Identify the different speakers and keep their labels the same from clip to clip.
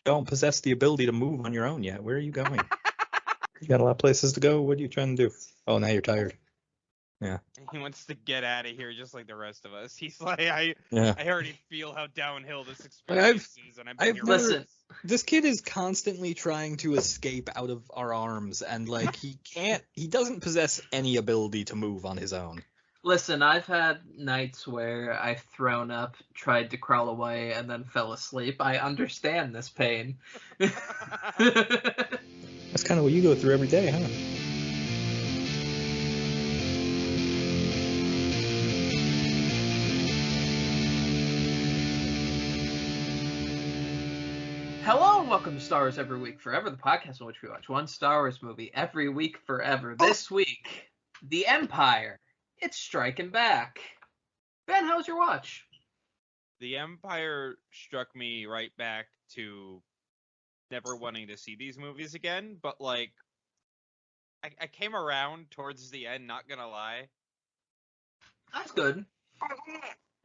Speaker 1: don't possess the ability to move on your own yet. Where are you going? You got a lot of places to go. What are you trying to do? Oh, now you're tired. Yeah.
Speaker 2: He wants to get out of here just like the rest of us. He's like, I already feel how downhill this experience is, and I've been here.
Speaker 3: Listen,
Speaker 1: this kid is constantly trying to escape out of our arms, and like he doesn't possess any ability to move on his own.
Speaker 3: Listen, I've had nights where I've thrown up, tried to crawl away, and then fell asleep. I understand this pain.
Speaker 1: That's kind of what you go through every day, huh?
Speaker 3: Hello and welcome to Star Wars Every Week Forever, the podcast in which we watch one Star Wars movie every week forever. This week, The Empire. It's striking back. Ben, how was your watch?
Speaker 2: The Empire struck me right back to never wanting to see these movies again, but like, I came around towards the end, not gonna lie.
Speaker 3: That's good.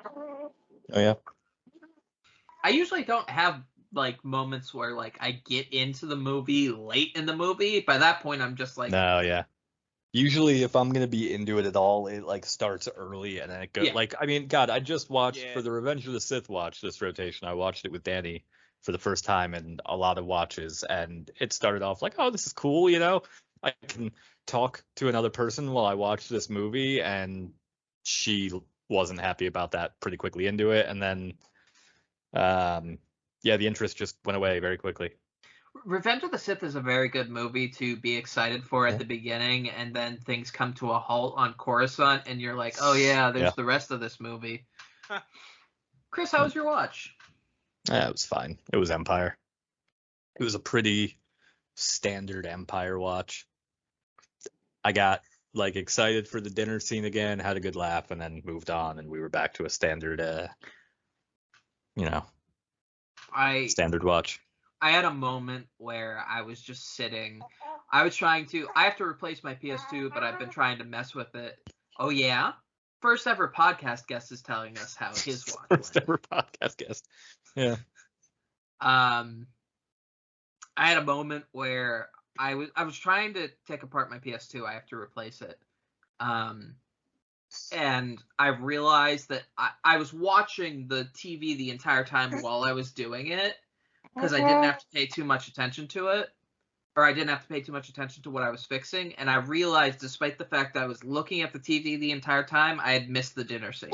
Speaker 1: Oh, yeah?
Speaker 3: I usually don't have like moments where like I get into the movie late in the movie. By that point, I'm just like,
Speaker 1: No, yeah. Usually, if I'm gonna be into it at all, it like starts early and then it goes.
Speaker 3: Yeah.
Speaker 1: Like, I mean, God, I just watched for the Revenge of the Sith watch this rotation. I watched it with Danny for the first time in a lot of watches, and it started off like, oh, this is cool, you know. I can talk to another person while I watch this movie, and she wasn't happy about that. Pretty quickly into it, and then, yeah, the interest just went away very quickly.
Speaker 3: Revenge of the Sith is a very good movie to be excited for at the beginning, and then things come to a halt on Coruscant, and you're like, oh yeah, there's the rest of this movie. Chris, how was your watch?
Speaker 1: Yeah, it was fine. It was Empire. It was a pretty standard Empire watch. I got like excited for the dinner scene again, had a good laugh, and then moved on, and we were back to a standard, standard watch.
Speaker 3: I had a moment where I was just sitting. I have to replace my PS2, but I've been trying to mess with it. Oh, yeah? First ever podcast guest is telling us how his watch
Speaker 1: First ever podcast guest. Yeah.
Speaker 3: I had a moment where I was trying to take apart my PS2. I have to replace it. And I realized that I was watching the TV the entire time while I was doing it, because I didn't have to pay too much attention to it, or I didn't have to pay too much attention to what I was fixing, and I realized, despite the fact that I was looking at the TV the entire time, I had missed the dinner scene.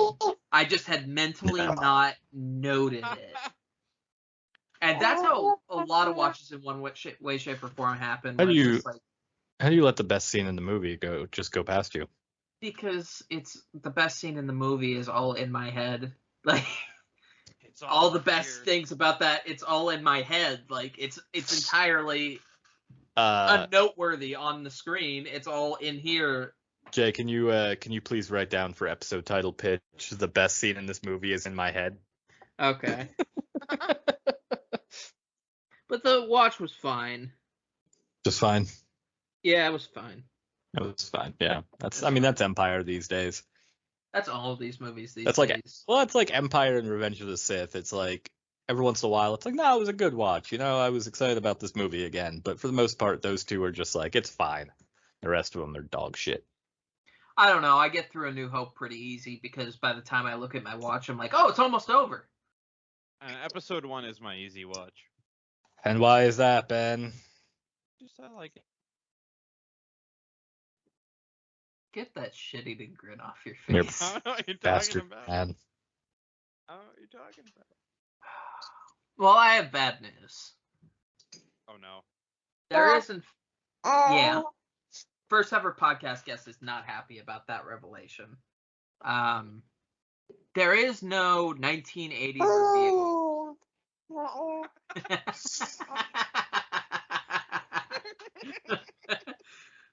Speaker 3: I just had mentally not noted it. And that's how a lot of watches in one way, shape, or form happen.
Speaker 1: How do you let the best scene in the movie go past you?
Speaker 3: Because it's the best scene in the movie is all in my head. Like, it's all the best things about that, it's all in my head. Like, it's entirely unnoteworthy on the screen. It's all in here.
Speaker 1: Jay, can you please write down for episode title pitch, the best scene in this movie is in my head?
Speaker 3: Okay. But the watch was fine.
Speaker 1: Just fine?
Speaker 3: Yeah, it was fine.
Speaker 1: It was fine, yeah. That's Empire these days.
Speaker 3: That's all of these movies these
Speaker 1: days. It's like Empire and Revenge of the Sith. It's like, every once in a while, it's like, no, it was a good watch. You know, I was excited about this movie again. But for the most part, those two are just like, it's fine. The rest of them, they're dog shit.
Speaker 3: I don't know. I get through A New Hope pretty easy, because by the time I look at my watch, I'm like, oh, it's almost over.
Speaker 2: Episode 1 is my easy watch.
Speaker 1: And why is that, Ben?
Speaker 2: Just I like it.
Speaker 3: Get that shit-eating grin off your face.
Speaker 2: I don't know what you're
Speaker 1: bastard,
Speaker 2: talking about.
Speaker 1: Man.
Speaker 2: I don't know what you're talking about.
Speaker 3: Well, I have bad news.
Speaker 2: Oh, no.
Speaker 3: There isn't... Yeah. First ever podcast guest is not happy about that revelation. There is no 1980s review.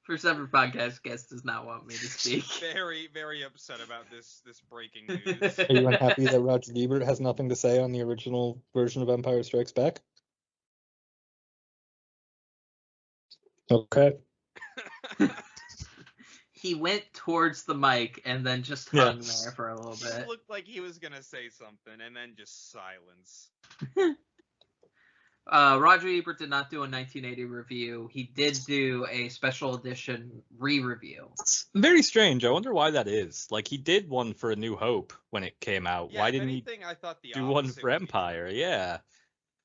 Speaker 3: First ever podcast guest does not want me to speak.
Speaker 2: Very, very upset about this breaking news.
Speaker 1: Are you unhappy that Roger Ebert has nothing to say on the original version of Empire Strikes Back? Okay.
Speaker 3: He went towards the mic and then just hung there for a little bit.
Speaker 2: It looked like he was going to say something, and then just silence.
Speaker 3: Roger Ebert did not do a 1980 review. He did do a special edition re-review.
Speaker 1: It's very strange. I wonder why that is. Like, he did one for A New Hope when it came out.
Speaker 2: Yeah,
Speaker 1: why
Speaker 2: if
Speaker 1: didn't
Speaker 2: anything, I thought the
Speaker 1: he do one
Speaker 2: opposite
Speaker 1: for
Speaker 2: would be
Speaker 1: Empire?
Speaker 2: true.
Speaker 1: Yeah.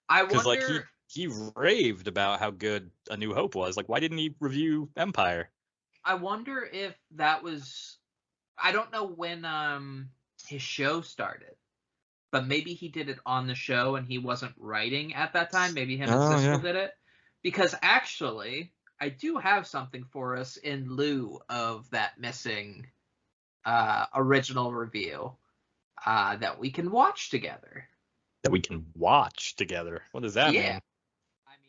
Speaker 3: I
Speaker 1: Because, like,
Speaker 3: wonder.
Speaker 1: he raved about how good A New Hope was. Like, why didn't he review Empire?
Speaker 3: I wonder if that was. I don't know when his show started, but maybe he did it on the show and he wasn't writing at that time. Maybe him and Siskel did it. Because actually, I do have something for us in lieu of that missing original review that we can watch together.
Speaker 1: That we can watch together. What does that mean?
Speaker 3: I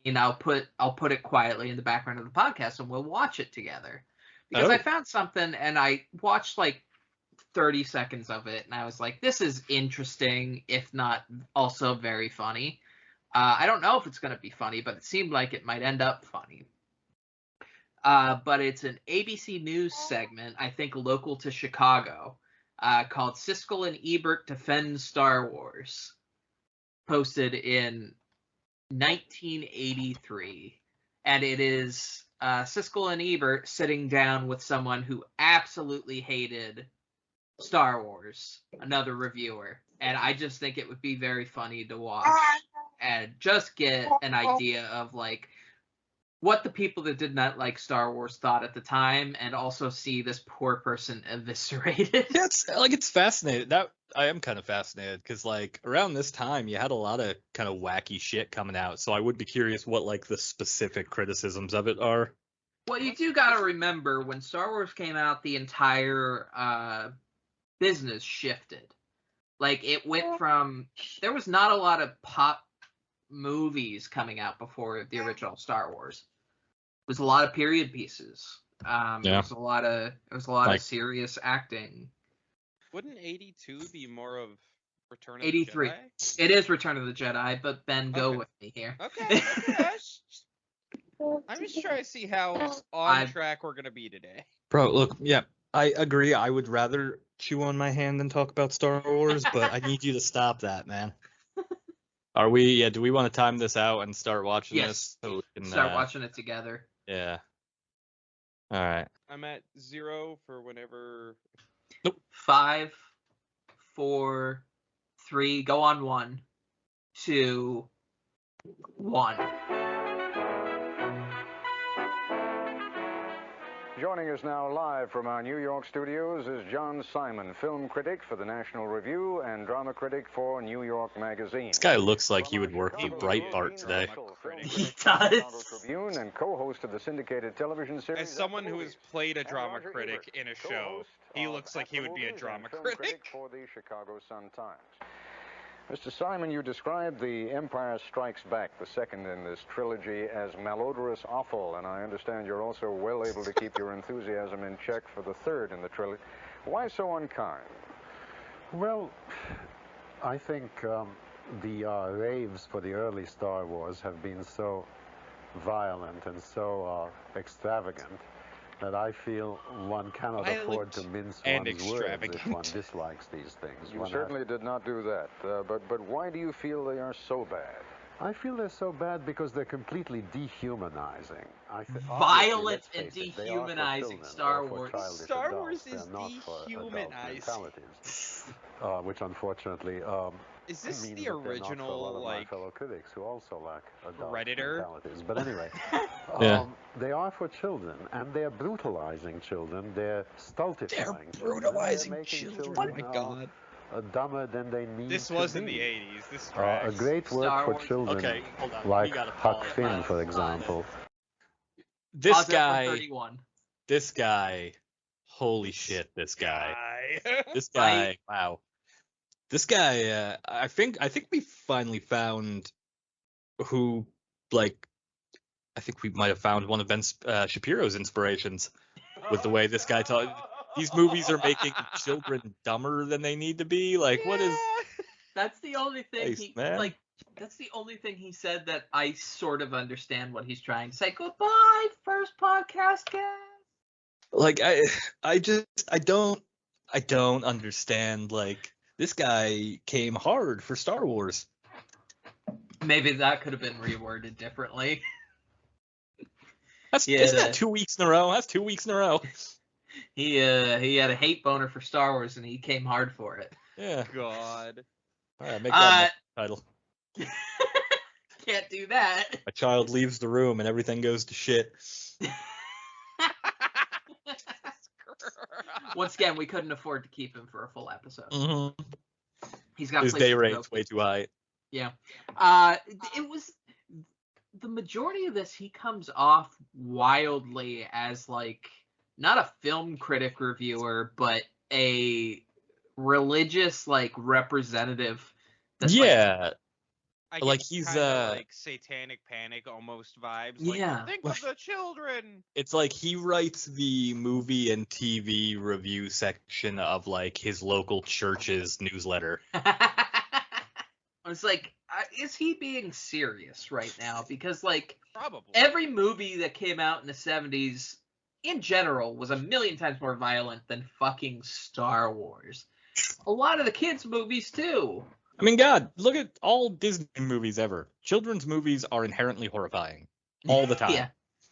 Speaker 3: mean, I'll put it quietly in the background of the podcast and we'll watch it together. Because I found something and I watched like 30 seconds of it and I was like, this is interesting, if not also very funny. I don't know if it's going to be funny, but it seemed like it might end up funny. But it's an ABC News segment, I think local to Chicago, called Siskel and Ebert Defend Star Wars, posted in 1983. And it is Siskel and Ebert sitting down with someone who absolutely hated Star Wars, another reviewer. And I just think it would be very funny to watch and just get an idea of like what the people that did not like Star Wars thought at the time, and also see this poor person eviscerated.
Speaker 1: Yeah, it's fascinating. That I am kind of fascinated because like around this time you had a lot of kind of wacky shit coming out. So I would be curious what like the specific criticisms of it are.
Speaker 3: Well, you do gotta remember when Star Wars came out, the entire business shifted. Like it went from there was not a lot of pop movies coming out before the original Star Wars. It was a lot of period pieces. It was a lot of serious acting.
Speaker 2: Wouldn't 82 be more of Return of
Speaker 3: 83.
Speaker 2: the Jedi?
Speaker 3: It is Return of the Jedi, but Ben, go with me here.
Speaker 2: Okay. I'm just trying to see how on track we're gonna be today.
Speaker 1: Bro, look, yeah, I agree. I would rather chew on my hand than talk about Star Wars, but I need you to stop that, man. Are we? Yeah. Do we want to time this out and start watching this? So we can
Speaker 3: start watching it together.
Speaker 1: Yeah. All right.
Speaker 2: I'm at 0 for whenever.
Speaker 1: Nope.
Speaker 3: 5, 4, 3. Go on 1, 2, 1.
Speaker 4: Joining us now live from our New York studios is John Simon, film critic for the National Review and drama critic for New York Magazine.
Speaker 1: This guy looks like he would work for Breitbart today.
Speaker 3: He does.
Speaker 4: Tribune and co-host of the syndicated television series.
Speaker 2: As someone who has played a drama critic in a show, he looks like he would be a drama critic.
Speaker 4: For the Chicago Sun-Times. Mr. Simon, you described The Empire Strikes Back, the second in this trilogy, as malodorous offal, and I understand you're also well able to keep your enthusiasm in check for the third in the trilogy. Why so unkind?
Speaker 5: Well, I think the raves for the early Star Wars have been so violent and so extravagant that I feel one cannot afford to mince one's words if one dislikes these things.
Speaker 4: You certainly did not do that. But why do you feel they are so bad?
Speaker 5: I feel they're so bad because they're completely dehumanizing.
Speaker 3: Violent and dehumanizing Star Wars.
Speaker 2: Star Wars is dehumanizing.
Speaker 5: Which unfortunately
Speaker 2: is this the original like
Speaker 5: fellow critics who also lack adult
Speaker 2: Predator?
Speaker 5: mentalities. But anyway,
Speaker 1: yeah.
Speaker 5: They are for children, and they're brutalizing children. They're stultifying.
Speaker 1: They're brutalizing children.
Speaker 5: Oh my God. Dumber than they need.
Speaker 2: This was in the 80s. This
Speaker 5: a great work for children,
Speaker 1: okay, hold on.
Speaker 5: like Huck Finn, for example.
Speaker 1: This guy, holy shit, this guy, wow. This guy, I think we finally found who, like, I think we might have found one of Ben Shapiro's inspirations with the way this guy talks. These movies are making children dumber than they need to be. Like, what is?
Speaker 3: That's the only thing That's the only thing he said that I sort of understand what he's trying to say. Goodbye, first podcast guest.
Speaker 1: Like, I don't understand. Like, this guy came hard for Star Wars.
Speaker 3: Maybe that could have been reworded differently.
Speaker 1: Isn't that 2 weeks in a row? That's 2 weeks in a row.
Speaker 3: He had a hate boner for Star Wars, and he came hard for it.
Speaker 1: Yeah.
Speaker 2: God.
Speaker 1: All right, make that the title.
Speaker 3: Can't do that.
Speaker 1: A child leaves the room and everything goes to shit.
Speaker 3: Once again, we couldn't afford to keep him for a full episode.
Speaker 1: Mm-hmm.
Speaker 3: He's got
Speaker 1: his
Speaker 3: places
Speaker 1: day
Speaker 3: to
Speaker 1: rate's
Speaker 3: go.
Speaker 1: way too high.
Speaker 3: Yeah. It was the majority of this. He comes off wildly as like not a film critic reviewer, but a religious like representative. That's
Speaker 1: Yeah.
Speaker 2: I
Speaker 1: Like
Speaker 2: get
Speaker 1: he's
Speaker 2: kinda, like satanic panic almost vibes. Like,
Speaker 3: Yeah.
Speaker 2: think of the children.
Speaker 1: It's like he writes the movie and TV review section of like his local church's newsletter.
Speaker 3: I was like, is he being serious right now? Because like
Speaker 2: Probably.
Speaker 3: every movie that came out in the 70s in general was a million times more violent than fucking Star Wars. A lot of the kids' movies too.
Speaker 1: I mean, God, look at all Disney movies ever. Children's movies are inherently horrifying all the time.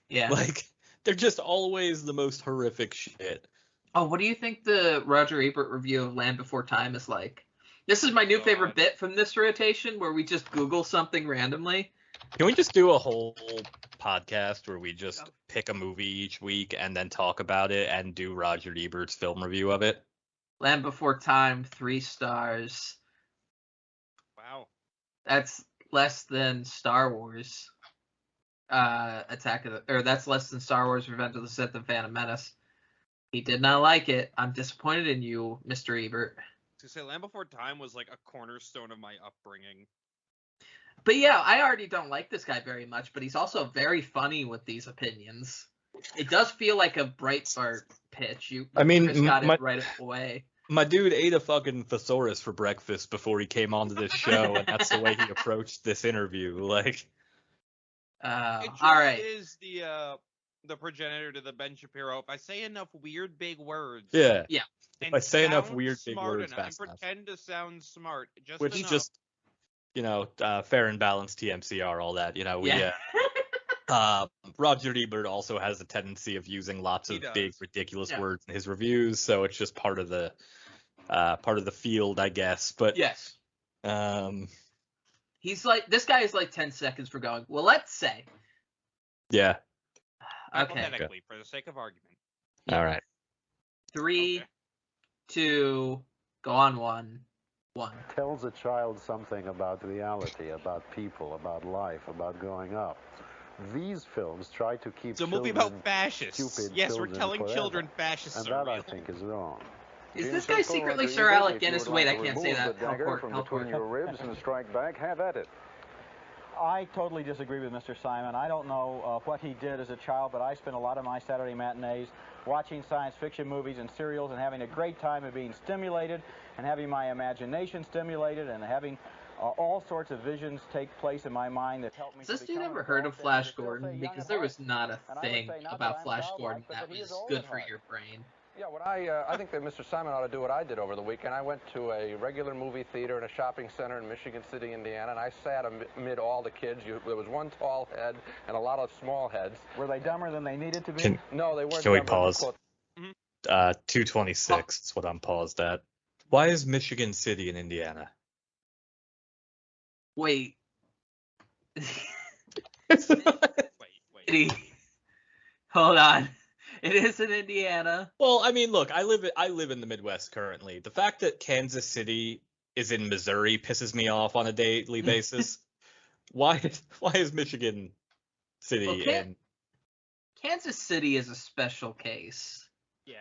Speaker 3: Yeah.
Speaker 1: Like, they're just always the most horrific shit.
Speaker 3: Oh, what do you think the Roger Ebert review of Land Before Time is like? This is my new favorite bit from this rotation, where we just Google something randomly.
Speaker 1: Can we just do a whole podcast where we just pick a movie each week and then talk about it and do Roger Ebert's film review of it?
Speaker 3: Land Before Time, 3 stars.
Speaker 2: Wow.
Speaker 3: That's less than Star Wars. That's less than Star Wars: Revenge of the Sith and Phantom Menace. He did not like it. I'm disappointed in you, Mr. Ebert.
Speaker 2: To say Land Before Time was like a cornerstone of my upbringing.
Speaker 3: But yeah, I already don't like this guy very much, but he's also very funny with these opinions. It does feel like a Breitbart pitch. Chris got it right away.
Speaker 1: My dude ate a fucking thesaurus for breakfast before he came onto this show, and that's the way he approached this interview. Like,
Speaker 2: It
Speaker 3: all right.
Speaker 2: is the progenitor to the Ben Shapiro. If I say enough weird big words.
Speaker 1: yeah.
Speaker 2: And
Speaker 1: I say enough
Speaker 2: sound
Speaker 1: weird big
Speaker 2: smart
Speaker 1: words
Speaker 2: enough,
Speaker 1: fast
Speaker 2: and
Speaker 1: enough.
Speaker 2: pretend to sound smart, just
Speaker 1: Which
Speaker 2: enough.
Speaker 1: just, fair and balanced TMCR, all that. Roger Ebert also has a tendency of using lots of big, ridiculous words in his reviews, so it's just part of the field, I guess. But
Speaker 3: yes, he's like, this guy is like 10 seconds for going, well, let's say.
Speaker 1: Yeah.
Speaker 3: Okay.
Speaker 2: Hypothetically, for the sake of argument.
Speaker 1: All right.
Speaker 3: 3, 2, go on 1.
Speaker 5: Tells a child something about reality, about people, about life, about growing up. These films try to keep
Speaker 2: It's a movie about fascists. Yes, we're telling
Speaker 5: forever.
Speaker 2: children fascists
Speaker 5: And
Speaker 2: are
Speaker 5: that,
Speaker 2: real.
Speaker 5: I think, is wrong.
Speaker 3: Is this guy secretly Sir Alec Guinness? Wait, I can't say that.
Speaker 4: From between your ribs and strike back. Have at it.
Speaker 6: I totally disagree with Mr. Simon. I don't know what he did as a child, but I spent a lot of my Saturday matinees watching science fiction movies and serials and having a great time of being stimulated and having my imagination stimulated and having all sorts of visions take place in my mind that helped me.
Speaker 3: Has this dude ever heard of Flash Gordon? Because there was not a thing about Flash Gordon that was good for your brain.
Speaker 7: Yeah, I think that Mr. Simon ought to do what I did over the weekend. I went to a regular movie theater in a shopping center in Michigan City, Indiana, and I sat amid all the kids. There was one tall head and a lot of small heads.
Speaker 6: Were they dumber than they needed to be?
Speaker 7: No, they weren't.
Speaker 1: Can we
Speaker 7: dumber.
Speaker 1: pause? 226. That's what I'm paused at. Why is Michigan City in Indiana?
Speaker 3: Wait.
Speaker 2: Wait.
Speaker 3: Hold on. It is in Indiana.
Speaker 1: Well, I mean, look, I live in the Midwest currently. The fact that Kansas City is in Missouri pisses me off on a daily basis. Why is Michigan City in?
Speaker 3: Kansas City is a special case.
Speaker 2: Yeah.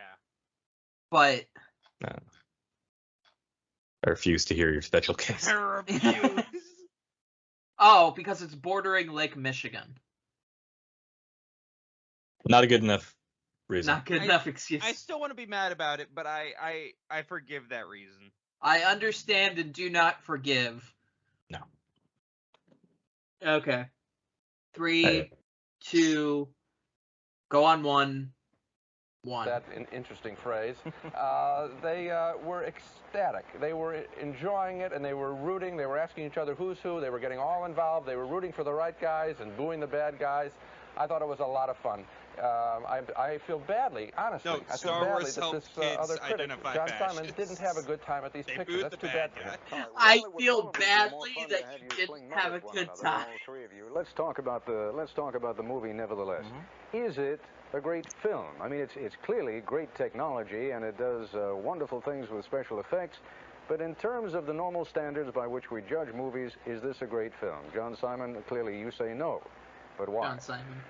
Speaker 3: But
Speaker 1: No. I refuse to hear your special case.
Speaker 2: I refuse.
Speaker 3: Oh, because it's bordering Lake Michigan.
Speaker 1: Not a good enough reason.
Speaker 3: Not good enough excuse.
Speaker 2: I still want to be mad about it, but I forgive that reason.
Speaker 3: I understand and do not forgive.
Speaker 1: No.
Speaker 3: Okay. 3, 2, go on 1. One.
Speaker 7: that interesting phrase. They were ecstatic. They were enjoying it, and they were rooting. They were asking each other who's who. They were getting all involved. They were rooting for the right guys and booing the bad guys. I thought it was a lot of fun. I feel badly, honestly.
Speaker 2: No,
Speaker 7: I feel
Speaker 2: Star
Speaker 7: badly
Speaker 2: Wars
Speaker 7: that
Speaker 2: helped
Speaker 7: this
Speaker 2: kids
Speaker 7: other critic,
Speaker 2: identify
Speaker 7: John Simon,
Speaker 2: fascists.
Speaker 7: didn't have a good time at these
Speaker 2: They
Speaker 7: pictures.
Speaker 2: booed
Speaker 7: That's
Speaker 2: the
Speaker 7: too
Speaker 2: bad
Speaker 7: bad for him.
Speaker 2: guy.
Speaker 3: I
Speaker 4: Well, it would
Speaker 3: feel
Speaker 4: probably be more
Speaker 3: badly
Speaker 4: fun
Speaker 3: that
Speaker 4: to have
Speaker 3: you
Speaker 4: you
Speaker 3: didn't
Speaker 4: fling
Speaker 3: have
Speaker 4: mud
Speaker 3: a
Speaker 4: at one
Speaker 3: good
Speaker 4: another,
Speaker 3: time.
Speaker 4: all three of you. Let's talk about the movie nevertheless. Is it a great film? I mean, it's clearly great technology, and it does wonderful things with special effects. But in terms of the normal standards by which we judge movies, is this a great film? John Simon, clearly you say no. But why?
Speaker 3: John Simon.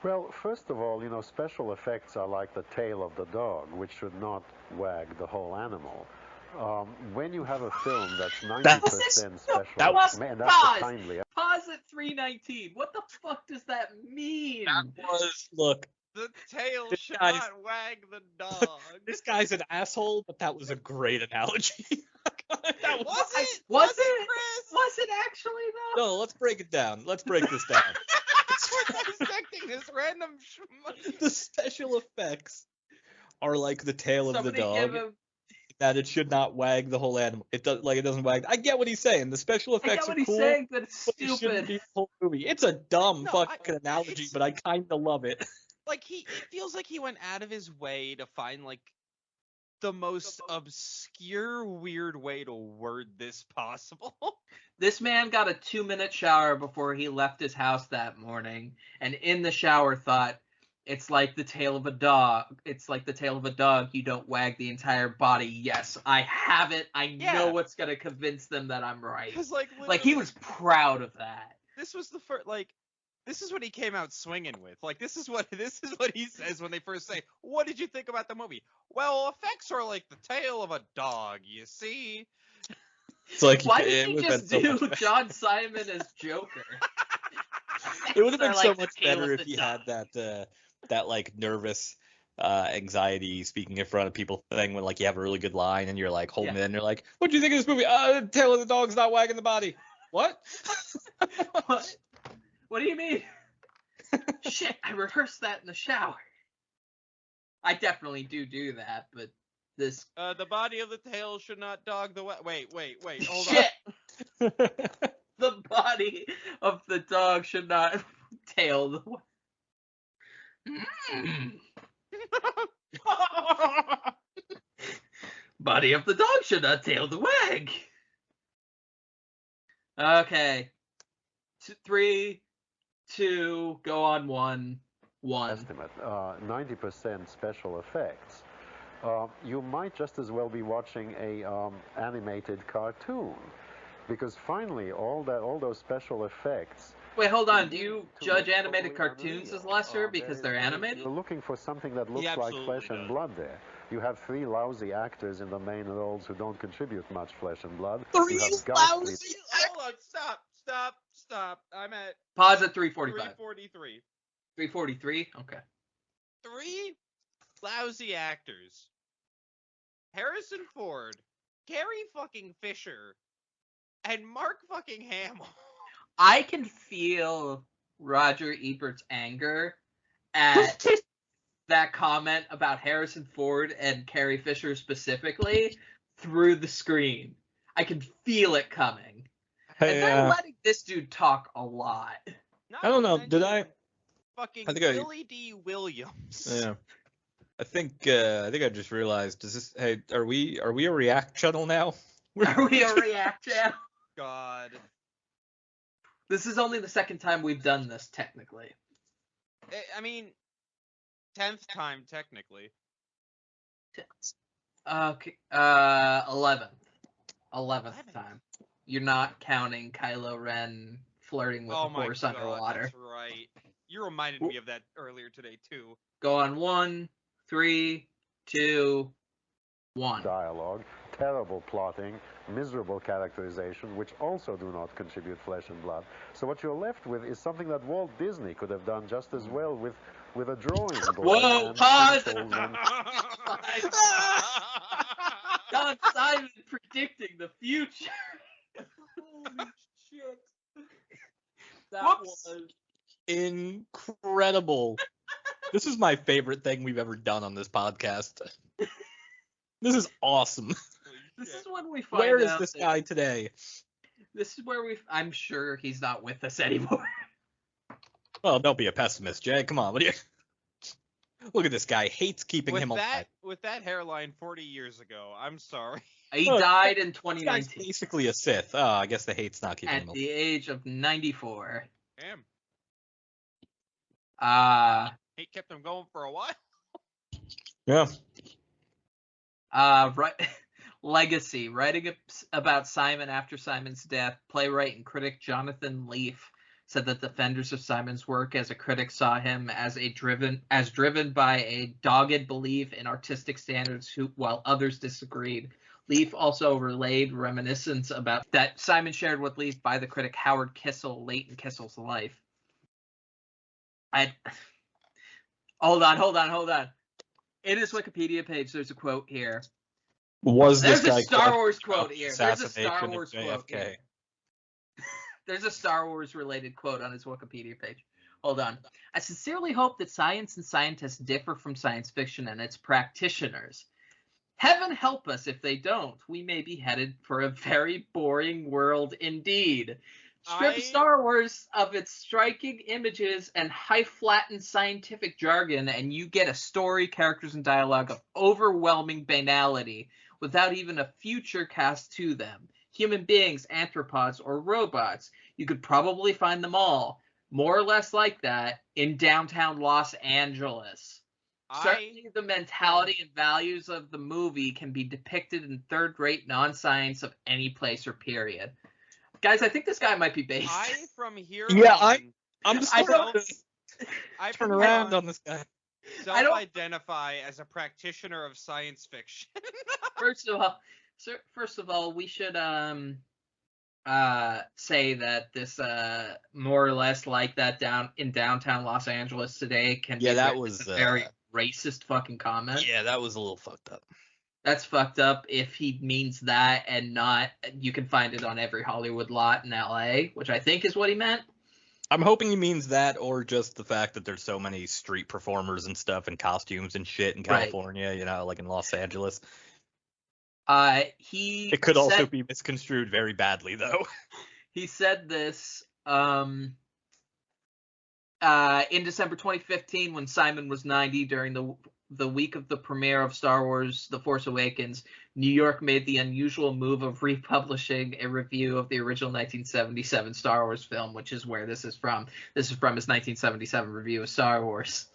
Speaker 5: Well, first of all, special effects are like the tail of the dog, which should not wag the whole animal. When you have a film that's 90% special,
Speaker 1: that was-
Speaker 5: man, that's
Speaker 3: Pause.
Speaker 5: a kindly.
Speaker 3: Pause at 3:19. What the fuck does that mean?
Speaker 1: Look,
Speaker 2: The tail
Speaker 1: This
Speaker 2: should
Speaker 1: guy's-
Speaker 2: not wag the dog.
Speaker 1: this guy's an asshole, but that was a great analogy. That was-
Speaker 2: Was it?
Speaker 3: Was it?
Speaker 2: Chris?
Speaker 3: Was it actually though?
Speaker 1: No, let's break it down. Let's break this down.
Speaker 2: We're dissecting this random schmuck.
Speaker 1: The special effects are like the tail of the
Speaker 3: Somebody
Speaker 1: dog.
Speaker 3: give him.
Speaker 1: That it should not wag the whole animal. It doesn't wag. I get what he's saying. The special
Speaker 3: I
Speaker 1: effects
Speaker 3: get what
Speaker 1: are
Speaker 3: he's
Speaker 1: cool,
Speaker 3: saying, but it's
Speaker 1: but it shouldn't
Speaker 3: stupid.
Speaker 1: be the whole movie. It's a dumb
Speaker 2: No,
Speaker 1: fucking analogy,
Speaker 2: it's-
Speaker 1: but I kind of love it.
Speaker 2: Like it feels like he went out of his way to find like the most obscure, weird way to word this possible.
Speaker 3: This man got a 2-minute shower before he left his house that morning, and in the shower thought, it's like the tail of a dog. It's like the tail of a dog. You don't wag the entire body. Yes, I have it. I
Speaker 2: Yeah.
Speaker 3: know what's gonna convince them that I'm right.
Speaker 2: Because like
Speaker 3: He
Speaker 2: literally,
Speaker 3: was proud of that.
Speaker 2: This was the first This is what he came out swinging with. Like this is what he says when they first say, "What did you think about the movie?" Well, effects are like the tail of a dog. You see.
Speaker 1: It's like
Speaker 3: Why
Speaker 1: it
Speaker 3: did he
Speaker 1: would've
Speaker 3: just
Speaker 1: been so
Speaker 3: do
Speaker 1: much better.
Speaker 3: John Simon as Joker?
Speaker 1: It would have been
Speaker 3: They're
Speaker 1: so
Speaker 3: like the
Speaker 1: much
Speaker 3: tail
Speaker 1: better
Speaker 3: of
Speaker 1: if
Speaker 3: the
Speaker 1: he
Speaker 3: dog.
Speaker 1: had that like nervous anxiety speaking in front of people thing when like you have a really good line and you're like holding it and you're like, what do you think of this movie? The tail of the dog's not wagging the body. What?
Speaker 3: What? What do you mean? Shit, I rehearsed that in the shower. I definitely do that, but this
Speaker 2: The body of the tail should not dog the wait. Hold
Speaker 3: shit. The body of the dog should not tail the body of the dog should not tail the wag. Okay. 3, 2, go on 1.
Speaker 5: Estimate 90% special effects. You might just as well be watching a animated cartoon, because finally all those special effects.
Speaker 3: Wait, hold on. Do you
Speaker 5: to
Speaker 3: judge
Speaker 5: look
Speaker 3: animated
Speaker 5: totally
Speaker 3: cartoons
Speaker 5: unreal.
Speaker 3: as lesser
Speaker 5: There
Speaker 3: because
Speaker 5: is-
Speaker 3: they're animated?
Speaker 5: You're looking for something that looks like
Speaker 2: absolutely
Speaker 5: flesh and
Speaker 2: does.
Speaker 5: blood there. You have 3 lousy actors in the main roles who don't contribute much flesh and blood.
Speaker 1: Three
Speaker 5: You have ghastly
Speaker 1: lousy
Speaker 2: Hold on, stop. I'm at
Speaker 3: Pause at 3:45.
Speaker 2: 3:43.
Speaker 3: 3:43? Okay.
Speaker 2: 3 lousy actors. Harrison Ford, Carrie fucking Fisher, and Mark fucking Hamill.
Speaker 3: I can feel Roger Ebert's anger at that comment about Harrison Ford and Carrie Fisher specifically through the screen. I can feel it coming. And they're letting this dude talk a lot.
Speaker 2: Not
Speaker 1: I don't
Speaker 2: to
Speaker 1: know. Did I?
Speaker 2: mention Fucking
Speaker 1: I think I-
Speaker 2: Billy D. Williams.
Speaker 1: Yeah. I think I just realized. Are we a React channel now?
Speaker 3: Are we a React channel?
Speaker 2: God.
Speaker 3: This is only the second time we've done this, technically.
Speaker 2: I mean, 10th time technically.
Speaker 3: Okay, 11th. 11th
Speaker 2: 11th.
Speaker 3: time. You're not counting Kylo Ren flirting with
Speaker 2: Oh
Speaker 3: the
Speaker 2: my
Speaker 3: Force
Speaker 2: God,
Speaker 3: underwater.
Speaker 2: that's right. You reminded me of that earlier today too.
Speaker 3: Go on 1, 3, 2, 1.
Speaker 5: dialogue, terrible plotting, miserable characterization, which also do not contribute flesh and blood. So what you're left with is something that Walt Disney could have done just as well with a drawing board.
Speaker 3: Whoa,
Speaker 5: and
Speaker 3: pause!
Speaker 5: pencils and-
Speaker 3: John Simon predicting the future. Holy shit. That
Speaker 1: Whoops.
Speaker 3: was
Speaker 1: Incredible. This is my favorite thing we've ever done on this podcast. This is awesome.
Speaker 3: This is when we find
Speaker 1: Where is
Speaker 3: out
Speaker 1: this
Speaker 3: that-
Speaker 1: guy today?
Speaker 3: This is where I'm sure he's not with us anymore.
Speaker 1: Well, don't be a pessimist, Jay. Come on, what do you? Look at this guy. Hates keeping him alive.
Speaker 2: With that hairline 40 years ago, I'm sorry.
Speaker 3: He
Speaker 1: Look,
Speaker 3: died in
Speaker 1: This guy's
Speaker 3: 2019
Speaker 1: basically a Sith. Oh, I guess the hate's not keeping him
Speaker 3: at
Speaker 1: alive.
Speaker 3: the age of 94.
Speaker 2: Damn. He kept him going for a while.
Speaker 1: Yeah.
Speaker 3: Right. Legacy. Writing about Simon after Simon's death, playwright and critic Jonathan Leaf said that defenders of Simon's work as a critic saw him as driven by a dogged belief in artistic standards, while others disagreed. Leaf also relayed reminiscence about that Simon shared with Leaf by the critic Howard Kissel late in Kissel's life. Hold on. In his Wikipedia page, there's a quote here.
Speaker 1: Was
Speaker 3: There's
Speaker 1: this guy
Speaker 3: a Star Wars quote here. There's a
Speaker 1: assassination
Speaker 3: Star
Speaker 1: of
Speaker 3: Wars quote
Speaker 1: JFK?
Speaker 3: here. There's a Star Wars related quote on his Wikipedia page. Hold on. I sincerely hope that science and scientists differ from science fiction and its practitioners. Heaven help us if they don't. We may be headed for a very boring world indeed. Strip Star Wars of its striking images and high-flattened scientific jargon, and you get a story, characters, and dialogue of overwhelming banality without even a future cast to them. Human beings, anthropods, or robots. You could probably find them all, more or less like that, in downtown Los Angeles. Certainly the mentality and values of the movie can be depicted in third-rate non-science of any place or period. Guys, I think this guy might be based.
Speaker 2: From here
Speaker 1: I'm just I turn around on this guy.
Speaker 2: Self-identify as a practitioner of science fiction.
Speaker 3: First of all, we should say that this more or less like that in downtown Los Angeles today can be
Speaker 1: that was
Speaker 3: a very racist fucking comment.
Speaker 1: Yeah, that was a little fucked up.
Speaker 3: That's fucked up if he means that and not you can find it on every Hollywood lot in LA, which I think is what he meant.
Speaker 1: I'm hoping he means that, or just the fact that there's so many street performers and stuff and costumes and shit in California, you know, like in Los Angeles. It could also be misconstrued very badly, though.
Speaker 3: He said this in December 2015 when Simon was 90 during the week of the premiere of Star Wars The Force Awakens. New York made the unusual move of republishing a review of the original 1977 Star Wars film, which is where this is from. This is from his 1977 review of Star Wars.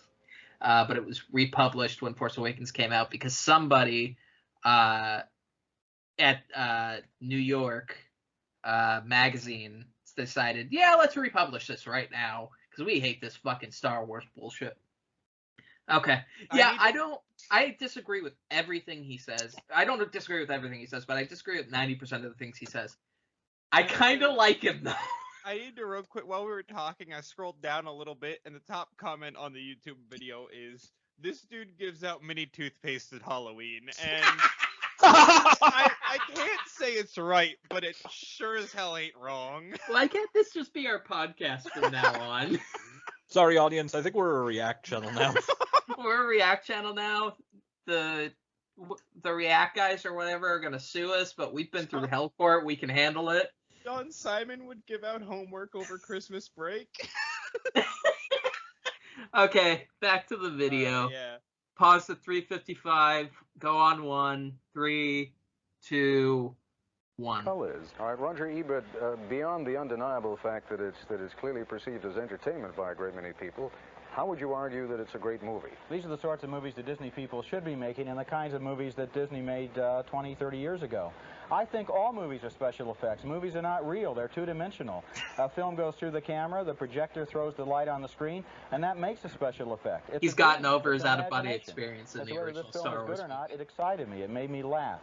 Speaker 3: But it was republished when Force Awakens came out because somebody at New York magazine decided, yeah, let's republish this right now because we hate this fucking Star Wars bullshit. Okay. Yeah, I disagree with everything he says. I don't disagree with everything he says, but I disagree with 90% of the things he says. I kind of like him, though.
Speaker 2: I need to real quick, while we were talking, I scrolled down a little bit, and the top comment on the YouTube video is, this dude gives out mini toothpaste at Halloween, and I can't say it's right, but it sure as hell ain't wrong.
Speaker 3: Why can't this just be our podcast from now on?
Speaker 1: Sorry, audience. I think we're a React channel now.
Speaker 3: We're a React channel now. The React guys or whatever are going to sue us, but we've been through hell court. We can handle it.
Speaker 2: John Simon would give out homework over Christmas break.
Speaker 3: Okay, back to the video.
Speaker 2: Yeah.
Speaker 3: Pause at 3:55. Go on 1, 3, 2, 1.
Speaker 4: Colors. All right, Roger Ebert, beyond the undeniable fact that it's clearly perceived as entertainment by a great many people, how would you argue that it's a great movie?
Speaker 6: These are the sorts of movies that Disney people should be making and the kinds of movies that Disney made 20, 30 years ago. I think all movies are special effects. Movies are not real. They're two-dimensional. A film goes through the camera, the projector throws the light on the screen, and that makes a special effect.
Speaker 3: He's gotten over his out-of-body experience in the original Star Wars.
Speaker 6: Whether this film is good or not, it excited me. It made me laugh.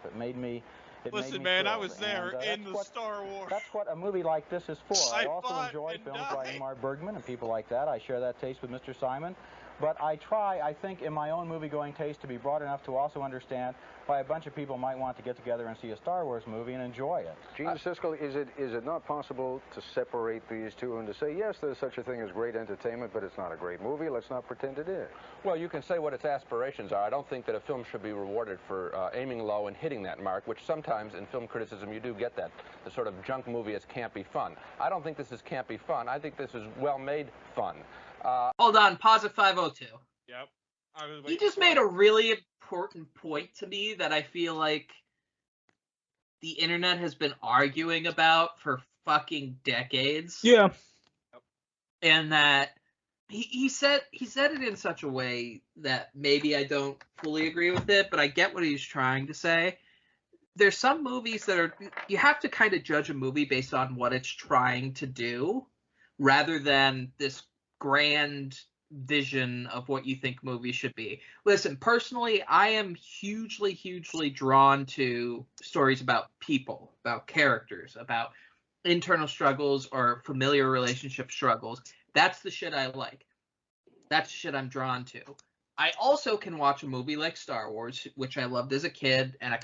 Speaker 6: It It made
Speaker 2: Listen,
Speaker 6: me
Speaker 2: man, I
Speaker 6: thrilled,
Speaker 2: was there
Speaker 6: and,
Speaker 2: in
Speaker 6: that's
Speaker 2: the
Speaker 6: what-
Speaker 2: Star Wars.
Speaker 6: That's what a movie like this is for. I also
Speaker 2: fought
Speaker 6: enjoy
Speaker 2: and
Speaker 6: films by
Speaker 2: died.
Speaker 6: Ingmar Bergman and people like that. I share that taste with Mr. Simon. But I try, I think, in my own movie-going taste to be broad enough to also understand why a bunch of people might want to get together and see a Star Wars movie and enjoy it.
Speaker 4: Gene Siskel, is it not possible to separate these two and to say, yes, there's such a thing as great entertainment, but it's not a great movie. Let's not pretend it is.
Speaker 7: Well, you can say what its aspirations are. I don't think that a film should be rewarded for aiming low and hitting that mark, which sometimes in film criticism you do get that. The sort of junk movie as campy fun. I don't think this is campy fun. I think this is well-made fun.
Speaker 3: Hold on, pause at 5:02.
Speaker 2: Yep. I was
Speaker 3: You
Speaker 2: waiting
Speaker 3: just
Speaker 2: for
Speaker 3: made
Speaker 2: it.
Speaker 3: a really important point to me that I feel like the internet has been arguing about for fucking decades.
Speaker 1: Yeah.
Speaker 3: And that he said it in such a way that maybe I don't fully agree with it, but I get what he's trying to say. There's some movies that are, you have to kind of judge a movie based on what it's trying to do rather than this grand vision of what you think movies should be. Listen, personally, I am hugely, hugely drawn to stories about people, about characters, about internal struggles or familiar relationship struggles. That's the shit I like. That's the shit I'm drawn to. I also can watch a movie like Star Wars, which I loved as a kid, and I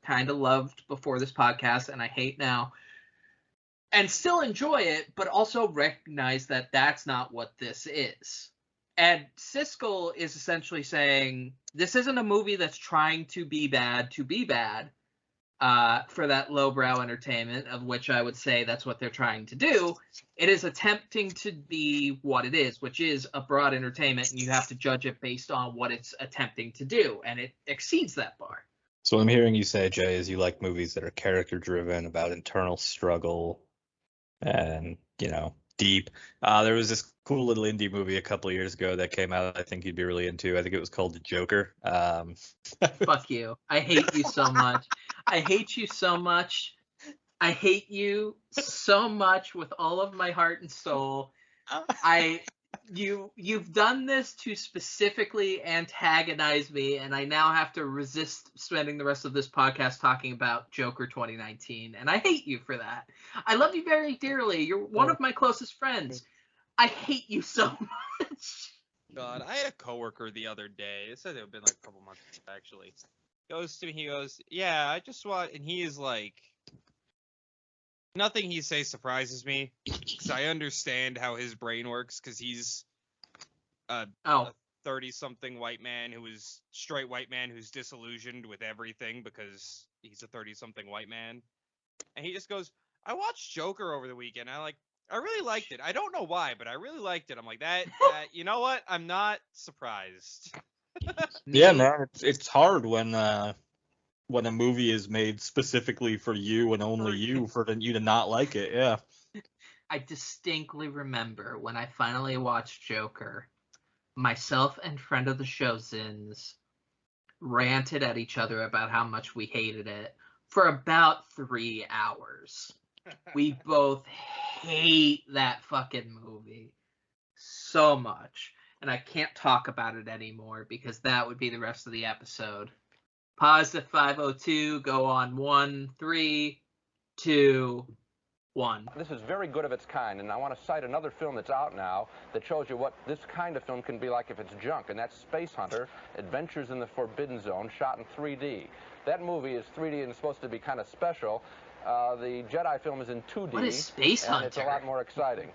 Speaker 3: kind of loved before this podcast, and I hate now, and still enjoy it, but also recognize that that's not what this is. And Siskel is essentially saying this isn't a movie that's trying to be bad for that lowbrow entertainment, of which I would say that's what they're trying to do. It is attempting to be what it is, which is a broad entertainment, and you have to judge it based on what it's attempting to do, and it exceeds that bar.
Speaker 1: So what I'm hearing you say, Jay, is you like movies that are character driven, about internal struggle, and deep. There was this cool little indie movie a couple of years ago that came out I think you'd be really into. I think it was called The Joker.
Speaker 3: Fuck you. I hate you so much. I hate you so much. I hate you so much with all of my heart and soul. You've done this to specifically antagonize me, and I now have to resist spending the rest of this podcast talking about Joker 2019, and I hate you for that. I love you very dearly. You're one of my closest friends. I hate you so much.
Speaker 2: God, I had a coworker the other day. It said it had been like a couple months actually. Goes to me, he goes, "Yeah, I just want," and he is like, nothing he says surprises me, because I understand how his brain works, because he's a 30-something white man straight white man who's disillusioned with everything because he's a 30-something white man. And he just goes, "I watched Joker over the weekend. I really liked it. I don't know why, but I really liked it." I'm like, that you know what? I'm not surprised.
Speaker 1: Yeah, man, it's hard when a movie is made specifically for you and only you, for you to not like it. Yeah.
Speaker 3: I distinctly remember when I finally watched Joker, myself and friend of the show Zins ranted at each other about how much we hated it for about 3 hours. We both hate that fucking movie so much. And I can't talk about it anymore because that would be the rest of the episode. Pause at 5:02, go on 1, 3, 2, 1.
Speaker 7: This is very good of its kind, and I want to cite another film that's out now that shows you what this kind of film can be like if it's junk, and that's Space Hunter, Adventures in the Forbidden Zone, shot in 3D. That movie is 3D and supposed to be kind of special. The Jedi film is in 2D.
Speaker 3: What is Space
Speaker 7: and
Speaker 3: Hunter?
Speaker 7: It's a lot more exciting.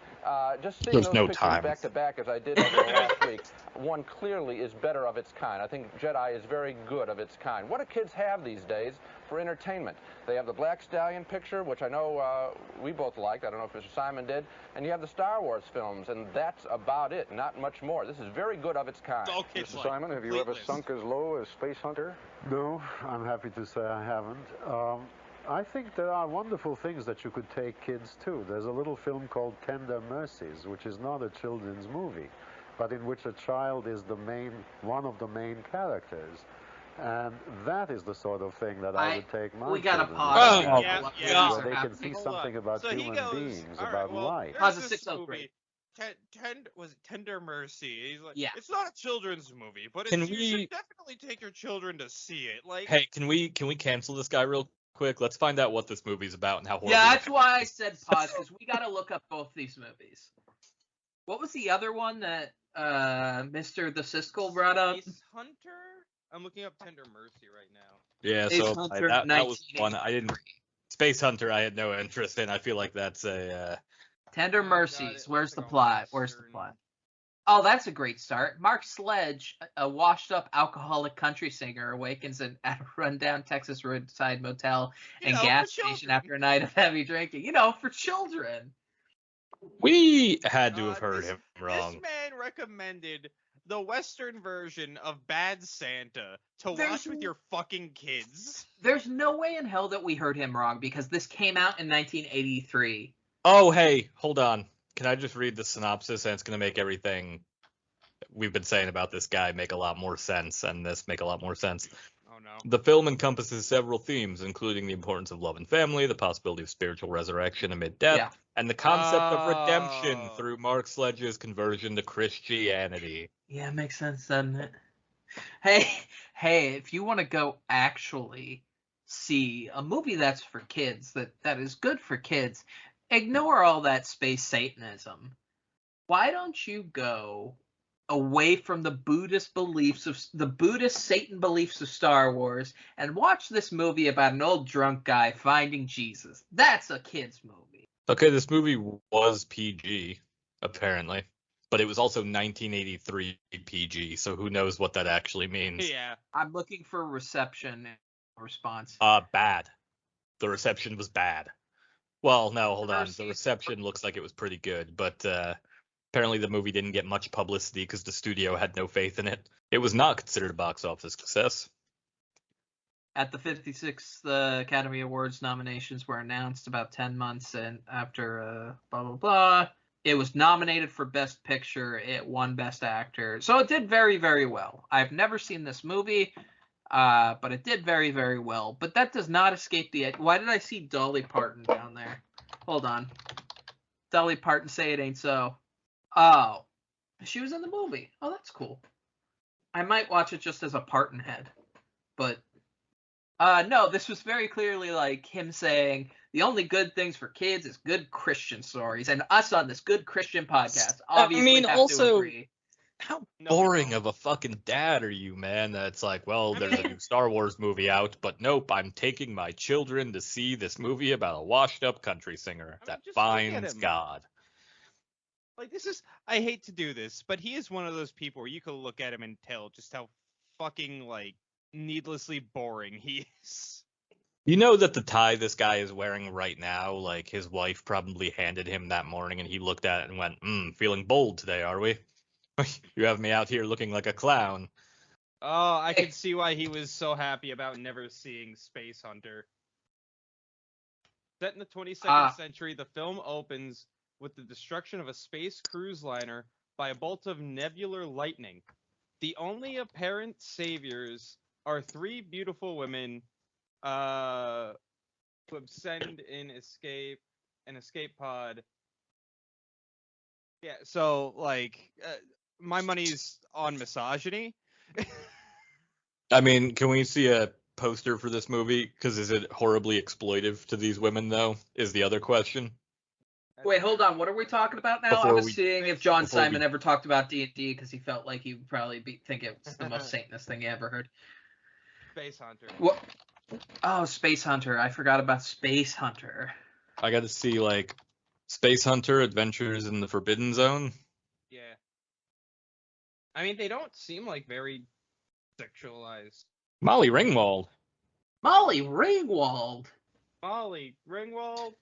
Speaker 7: Just seeing
Speaker 1: There's
Speaker 7: those
Speaker 1: no
Speaker 7: pictures
Speaker 1: time.
Speaker 7: back to back as I did over the last week, one clearly is better of its kind. I think Jedi is very good of its kind. What do kids have these days for entertainment? They have the Black Stallion picture, which I know we both liked. I don't know if Mr. Simon did. And you have the Star Wars films, and that's about it. Not much more. This is very good of its kind.
Speaker 2: Okay,
Speaker 4: Mr. Simon, have you ever sunk as low as Space Hunter?
Speaker 5: No, I'm happy to say I haven't. I think there are wonderful things that you could take kids to. There's a little film called Tender Mercies, which is not a children's movie, but in which a child is one of the main characters. And that is the sort of thing that I would take my
Speaker 3: We gotta
Speaker 5: children
Speaker 3: pause.
Speaker 5: to.
Speaker 3: Yeah.
Speaker 5: Where they can see something about human beings, about life.
Speaker 3: Pause at
Speaker 2: There's this
Speaker 3: 6:03.
Speaker 2: movie, was it Tender Mercy? He's like,
Speaker 3: Yeah.
Speaker 2: It's not a children's movie, but
Speaker 1: Can
Speaker 2: you
Speaker 1: we-
Speaker 2: should definitely take your children to see it. Like,
Speaker 1: Hey, can we cancel this guy real quick. Let's find out what this movie's about and how horrible.
Speaker 3: Yeah, that's why I said pause, because we got to look up both these movies. What was the other one that Mr. the Siskel brought up?
Speaker 2: Space Hunter? I'm looking up Tender Mercy right now.
Speaker 1: Yeah,
Speaker 3: Space
Speaker 1: so
Speaker 3: Hunter,
Speaker 1: that was one I
Speaker 3: 1983.
Speaker 1: didn't. Space Hunter, I had no interest in. I feel like that's a.
Speaker 3: Tender
Speaker 2: Oh, God,
Speaker 3: Mercies.
Speaker 2: it
Speaker 3: Where's
Speaker 2: looks
Speaker 3: the
Speaker 2: like a
Speaker 3: plot? Where's the
Speaker 2: Western.
Speaker 3: plot? Oh, that's a great start. Mark Sledge, a washed-up alcoholic country singer, awakens at a rundown Texas roadside motel and
Speaker 2: for
Speaker 3: gas station
Speaker 2: children.
Speaker 3: after a night of heavy drinking. For children.
Speaker 1: We had to have heard
Speaker 2: This-
Speaker 1: him wrong.
Speaker 2: This man recommended the Western version of Bad Santa to
Speaker 3: There's
Speaker 2: watch with your fucking kids.
Speaker 3: There's no way in hell that we heard him wrong, because this came out in 1983.
Speaker 1: Oh, hey, hold on. Can I just read the synopsis, and it's going to make everything we've been saying about this guy make a lot more sense, and this make a lot more sense.
Speaker 2: Oh no.
Speaker 1: The film encompasses several themes, including the importance of love and family, the possibility of spiritual resurrection amid death,
Speaker 3: Yeah.
Speaker 1: and the concept of redemption
Speaker 2: Oh.
Speaker 1: through Mark Sledge's conversion to Christianity.
Speaker 3: Yeah, it makes sense, doesn't it? Hey, if you want to go actually see a movie that's for kids, that is good for kids, ignore all that space Satanism. Why don't you go away from the Buddhist Satan beliefs of Star Wars and watch this movie about an old drunk guy finding Jesus? That's a kid's movie.
Speaker 1: Okay, this movie was PG, apparently, but it was also 1983 PG, so who knows what that actually means.
Speaker 2: Yeah.
Speaker 3: I'm looking for reception and response.
Speaker 1: Bad. The reception was bad. Well, no, hold on. The
Speaker 3: Mercies.
Speaker 1: reception looks like it was pretty good, but apparently the movie didn't get much publicity because the studio had no faith in it. It was not considered a box office success.
Speaker 3: At the 56th Academy Awards nominations were announced about 10 months after blah, blah, blah. It was nominated for Best Picture. It won Best Actor. So it did very, very well. I've never seen this movie, but it did very, very well. But that does not escape the... Why did I see Dolly Parton down there? Hold on. Dolly Parton, say it ain't so. Oh, she was in the movie. Oh, that's cool. I might watch it just as a Parton head. But... no, this was very clearly like him saying the only good things for kids is good Christian stories, and us on this good Christian podcast obviously have to agree.
Speaker 1: How
Speaker 2: No,
Speaker 1: boring
Speaker 2: no.
Speaker 1: of a fucking dad are you, man? That's like, well,
Speaker 2: I
Speaker 1: there's a
Speaker 2: mean-
Speaker 1: new Star Wars movie out, but nope, I'm taking my children to see this movie about a washed-up country singer
Speaker 2: I mean,
Speaker 1: that
Speaker 2: just look at
Speaker 1: finds
Speaker 2: him.
Speaker 1: God.
Speaker 2: Like, this is... I hate to do this, but he is one of those people where you can look at him and tell just how fucking, like, needlessly boring he is.
Speaker 1: You know that the tie this guy is wearing right now, like his wife probably handed him that morning and he looked at it and went, feeling bold today, are we? You have me out here looking like a clown.
Speaker 2: Oh, I can see why he was so happy about never seeing Space Hunter. Set in the 22nd century, the film opens with the destruction of a space cruise liner by a bolt of nebular lightning. The only apparent saviors are three beautiful women who ascend in an escape pod. Yeah, so like my money's on misogyny.
Speaker 1: I mean, can we see a poster for this movie? Because is it horribly exploitive to these women, though, is the other question.
Speaker 3: Wait, hold on. What are we talking about now? I
Speaker 1: Before
Speaker 3: was
Speaker 1: we-
Speaker 3: seeing if John
Speaker 1: before we-
Speaker 3: Simon ever talked about D&D because he felt like he would probably think it's the most Satanist thing he ever heard.
Speaker 2: Space Hunter.
Speaker 3: What? Oh, Space Hunter. I forgot about Space Hunter.
Speaker 1: I got to see, like, Space Hunter Adventures in the Forbidden Zone.
Speaker 2: Yeah. I mean, they don't seem like very sexualized.
Speaker 1: Molly Ringwald.
Speaker 3: Molly Ringwald.
Speaker 2: Molly Ringwald.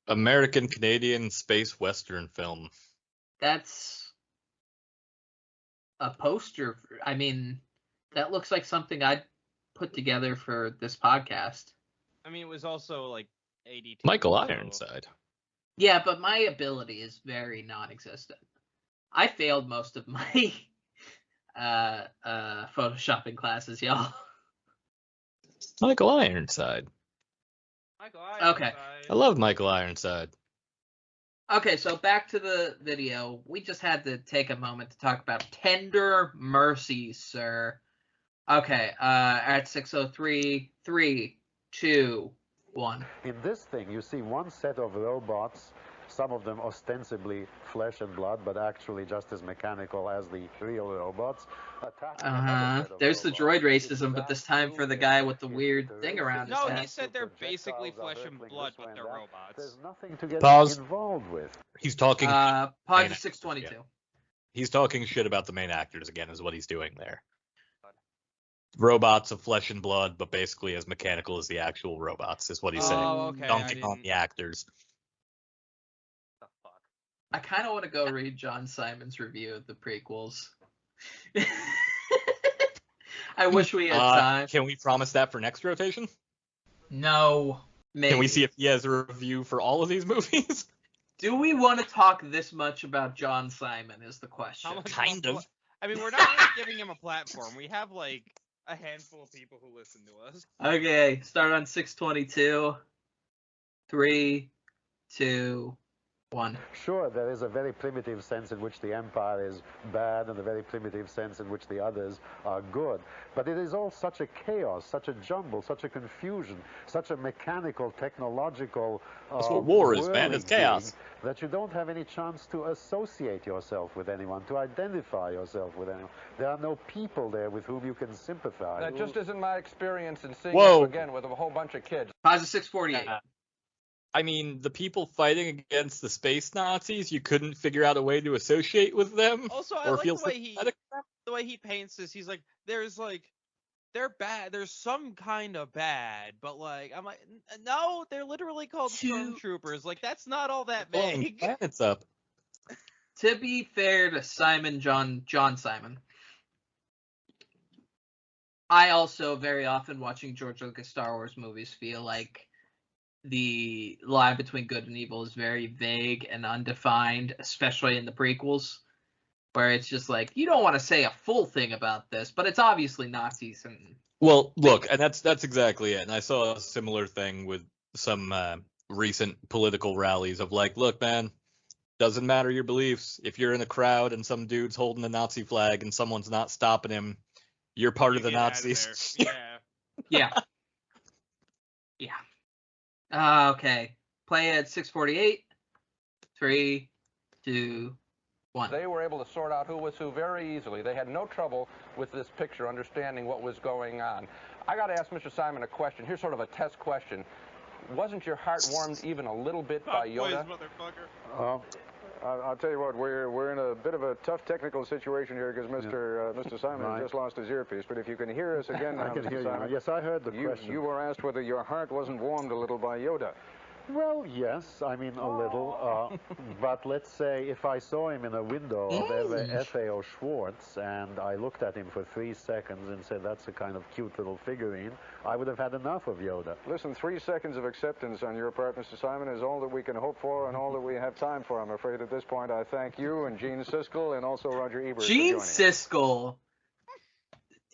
Speaker 1: American Canadian space western film.
Speaker 3: That's a poster. I mean, that looks like something I'd put together for this podcast.
Speaker 2: I mean, it was also like 82.
Speaker 1: Michael
Speaker 2: so-
Speaker 1: Ironside.
Speaker 3: Yeah, but my ability is very non-existent. I failed most of my photoshopping classes, y'all.
Speaker 1: Michael Ironside.
Speaker 2: Michael
Speaker 3: Okay.
Speaker 2: Ironside.
Speaker 1: I love Michael Ironside.
Speaker 3: Okay, so back to the video. We just had to take a moment to talk about Tender Mercies, sir. Okay, at 6:03, 3, 2, 1.
Speaker 5: In this thing, you see one set of robots, some of them ostensibly flesh and blood, but actually just as mechanical as the real robots.
Speaker 3: There's the droid racism, but this time for the guy with the weird thing around his
Speaker 2: No,
Speaker 3: head.
Speaker 2: he said they're basically flesh and blood, but they're robots.
Speaker 5: There's nothing to get
Speaker 1: Pause.
Speaker 5: involved with.
Speaker 1: He's talking.
Speaker 3: Pause
Speaker 1: main
Speaker 3: to 622.
Speaker 1: actors, He's talking shit about the main actors again, is what he's doing there. Robots of flesh and blood, but basically as mechanical as the actual robots, is what he's saying.
Speaker 2: Okay.
Speaker 1: Dunking on the actors.
Speaker 2: The fuck?
Speaker 3: I kind of want to go read John Simon's review of the prequels. I wish we had time.
Speaker 1: Can we promise that for next rotation?
Speaker 3: No. Maybe.
Speaker 1: Can we see if he has a review for all of these movies?
Speaker 3: Do we want to talk this much about John Simon is the question.
Speaker 1: Kind of.
Speaker 2: I mean, we're not really giving him a platform. We have like a handful of people who listen to us.
Speaker 3: Okay, start on 622. 3, 2, 1.
Speaker 5: Sure, there is a very primitive sense in which the Empire is bad and a very primitive sense in which the others are good. But it is all such a chaos, such a jumble, such a confusion, such a mechanical, technological
Speaker 1: That's what war is, man. It's chaos.
Speaker 5: That you don't have any chance to associate yourself with anyone, to identify yourself with anyone. There are no people there with whom you can sympathize.
Speaker 7: That just isn't my experience in seeing
Speaker 1: Whoa.
Speaker 7: it again with a whole bunch of kids.
Speaker 3: Pause at 648.
Speaker 1: I mean, the people fighting against the space Nazis, you couldn't figure out a way to associate with them.
Speaker 2: Also, I
Speaker 1: or
Speaker 2: like
Speaker 1: feel
Speaker 2: the way he paints this. He's like, they're bad. There's some kind of bad, but like, I'm like, no, they're literally called stormtroopers. Like, that's not all that vague.
Speaker 1: Planets up.
Speaker 3: To be fair to John Simon, I also very often watching George Lucas Star Wars movies feel like the line between good and evil is very vague and undefined, especially in the prequels, where it's just like, you don't want to say a full thing about this, but it's obviously Nazis. And
Speaker 1: Well, look, and that's exactly it. And I saw a similar thing with some recent political rallies of like, look, man, doesn't matter your beliefs. If you're in a crowd and some dude's holding a Nazi flag and someone's not stopping him, you're part of the Nazis.
Speaker 3: Yeah. Okay. Play at 648. 3, 2, 1.
Speaker 7: They were able to sort out who was who very easily. They had no trouble with this picture understanding what was going on. I got to ask Mr. Simon a question. Here's sort of a test question. Wasn't your heart warmed even a little bit by Yoda?
Speaker 4: I'll tell you what, we're in a bit of a tough technical situation here because Mr. Simon just lost his earpiece. But if you can hear us again now,
Speaker 5: I can
Speaker 4: Mr.
Speaker 5: hear
Speaker 4: Simon,
Speaker 5: you. Yes, I heard the question.
Speaker 4: You were asked whether your heart wasn't warmed a little by Yoda.
Speaker 5: Well, yes, I mean a little, but let's say if I saw him in a window of F.A.O. Schwartz and I looked at him for 3 seconds and said that's a kind of cute little figurine, I would have had enough of Yoda.
Speaker 4: Listen, 3 seconds of acceptance on your part, Mr. Simon, is all that we can hope for and all that we have time for. I'm afraid at this point I thank you and Gene Siskel and also Roger Ebert for joining us.
Speaker 3: Siskel.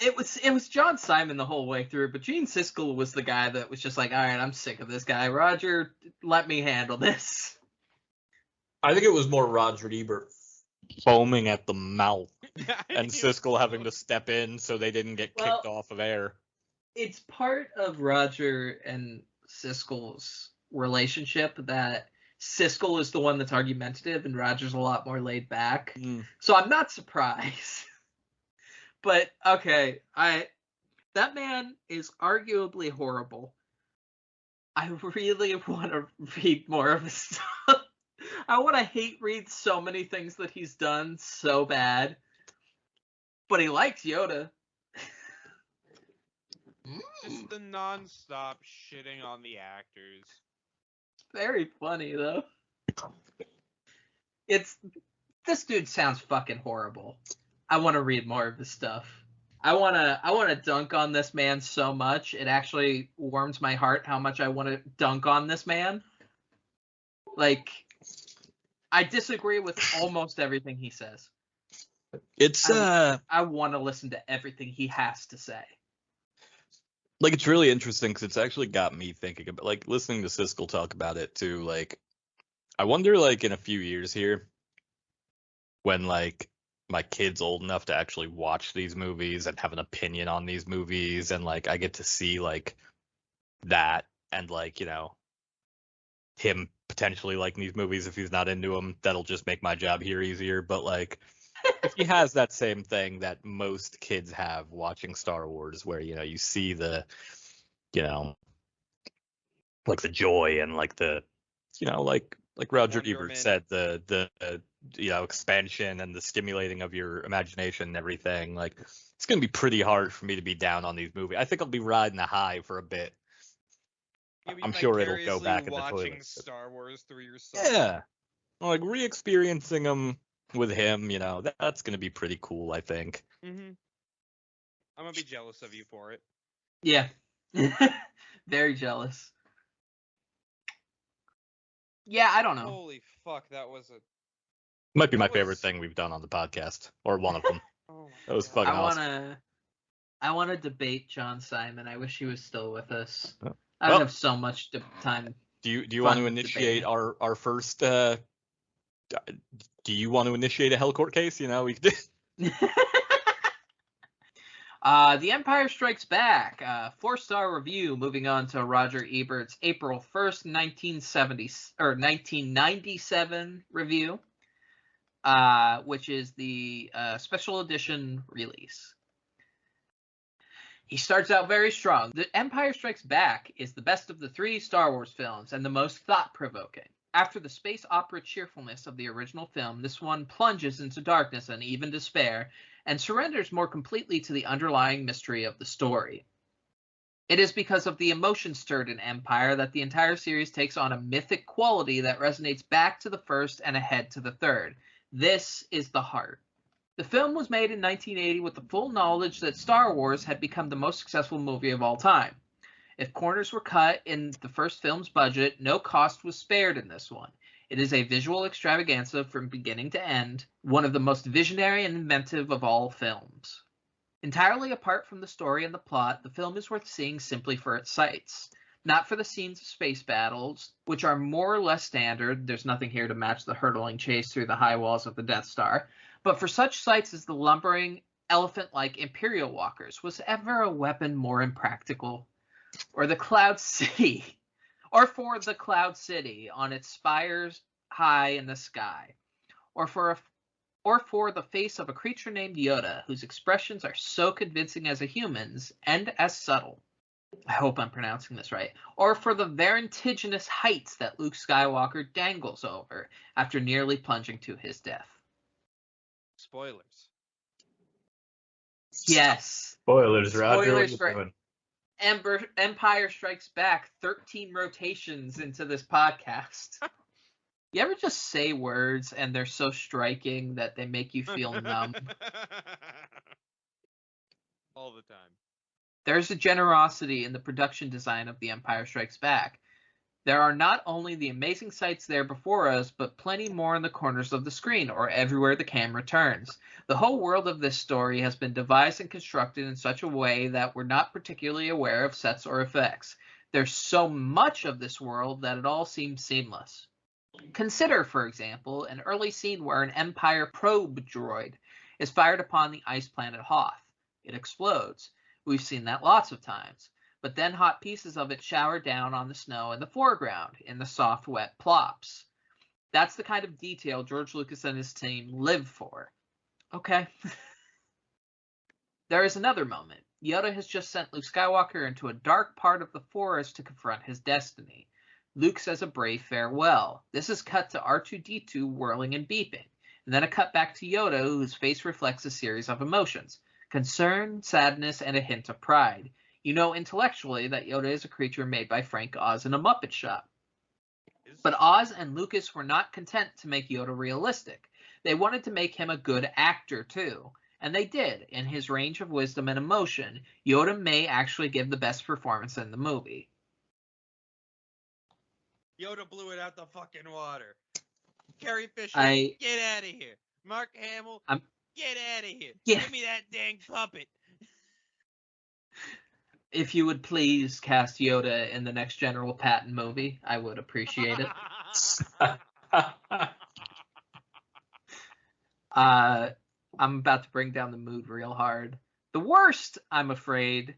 Speaker 3: It was John Simon the whole way through, but Gene Siskel was the guy that was just like, all right, I'm sick of this guy. Roger, let me handle this.
Speaker 1: I think it was more Roger Ebert foaming at the mouth and Siskel having to step in so they didn't get kicked off of air.
Speaker 3: It's part of Roger and Siskel's relationship that Siskel is the one that's argumentative and Roger's a lot more laid back. So I'm not surprised. But okay, that man is arguably horrible. I really want to read more of his stuff. I want to hate read so many things that he's done so bad. But he likes Yoda.
Speaker 2: Just the non-stop shitting on the actors.
Speaker 3: Very funny though. This dude sounds fucking horrible. I want to read more of his stuff. I want to dunk on this man so much. It actually warms my heart how much I want to dunk on this man. Like, I disagree with almost everything he says. I want to listen to everything he has to say.
Speaker 1: Like, it's really interesting because it's actually got me thinking about, like, listening to Siskel talk about it too. Like, I wonder, like, in a few years here, when, like, my kid's old enough to actually watch these movies and have an opinion on these movies, and, like, I get to see, like, that and like, him potentially liking these movies if he's not into them, that'll just make my job here easier. But like, if he has that same thing that most kids have watching Star Wars, where you see the, like the joy and like the, like Roger Ebert said, the expansion and the stimulating of your imagination and everything. Like, it's gonna be pretty hard for me to be down on these movies. I think I'll be riding the high for a bit. I'm sure it'll go back in the toilet.
Speaker 2: Watching Star Wars through your son.
Speaker 1: Yeah, like re-experiencing them with him. That's gonna be pretty cool, I think.
Speaker 2: I'm gonna be jealous of you for it.
Speaker 3: Yeah, very jealous. Yeah, I don't know.
Speaker 2: Holy fuck, that was
Speaker 1: Might be my favorite thing we've done on the podcast, or one of them.
Speaker 2: Oh
Speaker 1: that was fucking awesome.
Speaker 3: I want to debate John Simon. I wish he was still with us.
Speaker 1: Oh.
Speaker 3: I would have so much time.
Speaker 1: Do you want to initiate our first? Do you want to initiate a Hell Court case? We could.
Speaker 3: The Empire Strikes Back, 4-star review. Moving on to Roger Ebert's April 1st, 1997 review, which is the special edition release. He starts out very strong. The Empire Strikes Back is the best of the 3 Star Wars films and the most thought-provoking. After the space opera cheerfulness of the original film, this one plunges into darkness and even despair, and surrenders more completely to the underlying mystery of the story. It is because of the emotion stirred in Empire that the entire series takes on a mythic quality that resonates back to the first and ahead to the third. This is the heart. The film was made in 1980 with the full knowledge that Star Wars had become the most successful movie of all time. If corners were cut in the first film's budget, no cost was spared in this one. It is a visual extravaganza from beginning to end, one of the most visionary and inventive of all films. Entirely apart from the story and the plot, the film is worth seeing simply for its sights. Not for the scenes of space battles, which are more or less standard. There's nothing here to match the hurtling chase through the high walls of the Death Star. But for such sights as the lumbering, elephant-like Imperial walkers, was ever a weapon more impractical? Or the Cloud City? Or for the Cloud City on its spires high in the sky? Or for the face of a creature named Yoda, whose expressions are so convincing as a human's and as subtle? I hope I'm pronouncing this right. Or for the vertiginous heights that Luke Skywalker dangles over after nearly plunging to his death?
Speaker 2: Spoilers.
Speaker 3: Yes.
Speaker 1: Spoilers, Roger.
Speaker 3: Spoilers for Empire Strikes Back. 13 rotations into this podcast. You ever just say words and they're so striking that they make you feel numb?
Speaker 2: All the time.
Speaker 3: There's a generosity in the production design of The Empire Strikes Back. There are not only the amazing sights there before us, but plenty more in the corners of the screen or everywhere the camera turns. The whole world of this story has been devised and constructed in such a way that we're not particularly aware of sets or effects. There's so much of this world that it all seems seamless. Consider, for example, an early scene where an Empire probe droid is fired upon the ice planet Hoth. It explodes. We've seen that lots of times. But then hot pieces of it shower down on the snow in the foreground, in the soft, wet plops. That's the kind of detail George Lucas and his team live for. Okay. There is another moment. Yoda has just sent Luke Skywalker into a dark part of the forest to confront his destiny. Luke says a brave farewell. This is cut to R2-D2 whirling and beeping, and then a cut back to Yoda, whose face reflects a series of emotions: concern, sadness, and a hint of pride. You know intellectually that Yoda is a creature made by Frank Oz in a Muppet shop. But Oz and Lucas were not content to make Yoda realistic. They wanted to make him a good actor, too. And they did. In his range of wisdom and emotion, Yoda may actually give the best performance in the movie.
Speaker 2: Yoda blew it out the fucking water. Carrie Fisher, get out of here. Mark Hamill, get out of here.
Speaker 3: Yeah.
Speaker 2: Give me that dang puppet.
Speaker 3: If you would please cast Yoda in the next General Patton movie, I would appreciate it. I'm about to bring down the mood real hard. The worst, I'm afraid,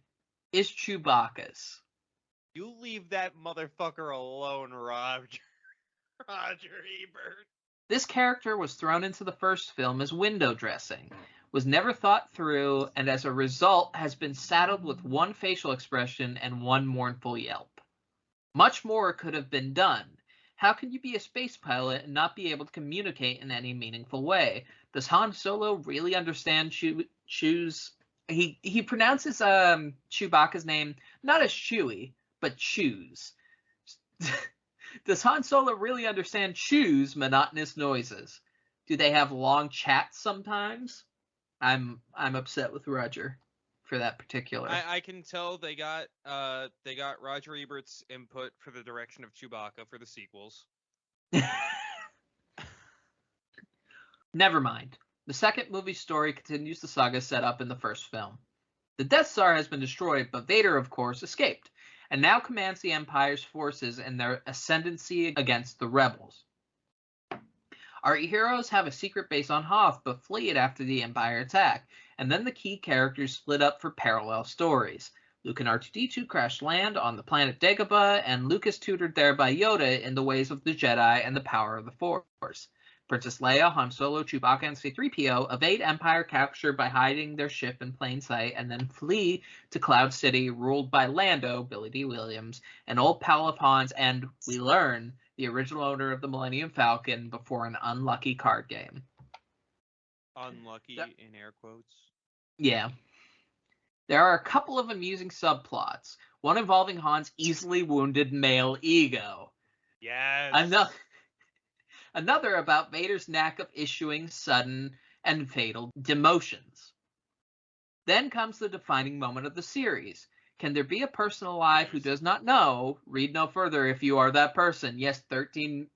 Speaker 3: is Chewbacca's.
Speaker 2: You leave that motherfucker alone, Roger Ebert.
Speaker 3: This character was thrown into the first film as window dressing, was never thought through, and as a result has been saddled with one facial expression and one mournful yelp. Much more could have been done. How can you be a space pilot and not be able to communicate in any meaningful way? Does Han Solo really understand Chew's... He pronounces Chewbacca's name not as Chewie, but Chews. Does Han Solo really understand Chew's monotonous noises? Do they have long chats sometimes? I'm upset with Roger for that particular.
Speaker 2: I can tell they got Roger Ebert's input for the direction of Chewbacca for the sequels.
Speaker 3: Never mind. The second movie's story continues the saga set up in the first film. The Death Star has been destroyed, but Vader, of course, escaped, and now commands the Empire's forces in their ascendancy against the rebels. Our heroes have a secret base on Hoth, but flee it after the Empire attack, and then the key characters split up for parallel stories. Luke and R2-D2 crash land on the planet Dagobah, and Luke is tutored there by Yoda in the ways of the Jedi and the power of the Force. Princess Leia, Han Solo, Chewbacca, and C-3PO evade Empire capture by hiding their ship in plain sight and then flee to Cloud City, ruled by Lando, Billy D. Williams, an old pal of Han's and, we learn, the original owner of the Millennium Falcon before an unlucky card game.
Speaker 2: Unlucky in air quotes.
Speaker 3: Yeah. There are a couple of amusing subplots, one involving Han's easily wounded male ego.
Speaker 2: Yes.
Speaker 3: Another about Vader's knack of issuing sudden and fatal demotions. Then comes the defining moment of the series. Can there be a person alive who does not know? Read no further if you are that person. Yes, 13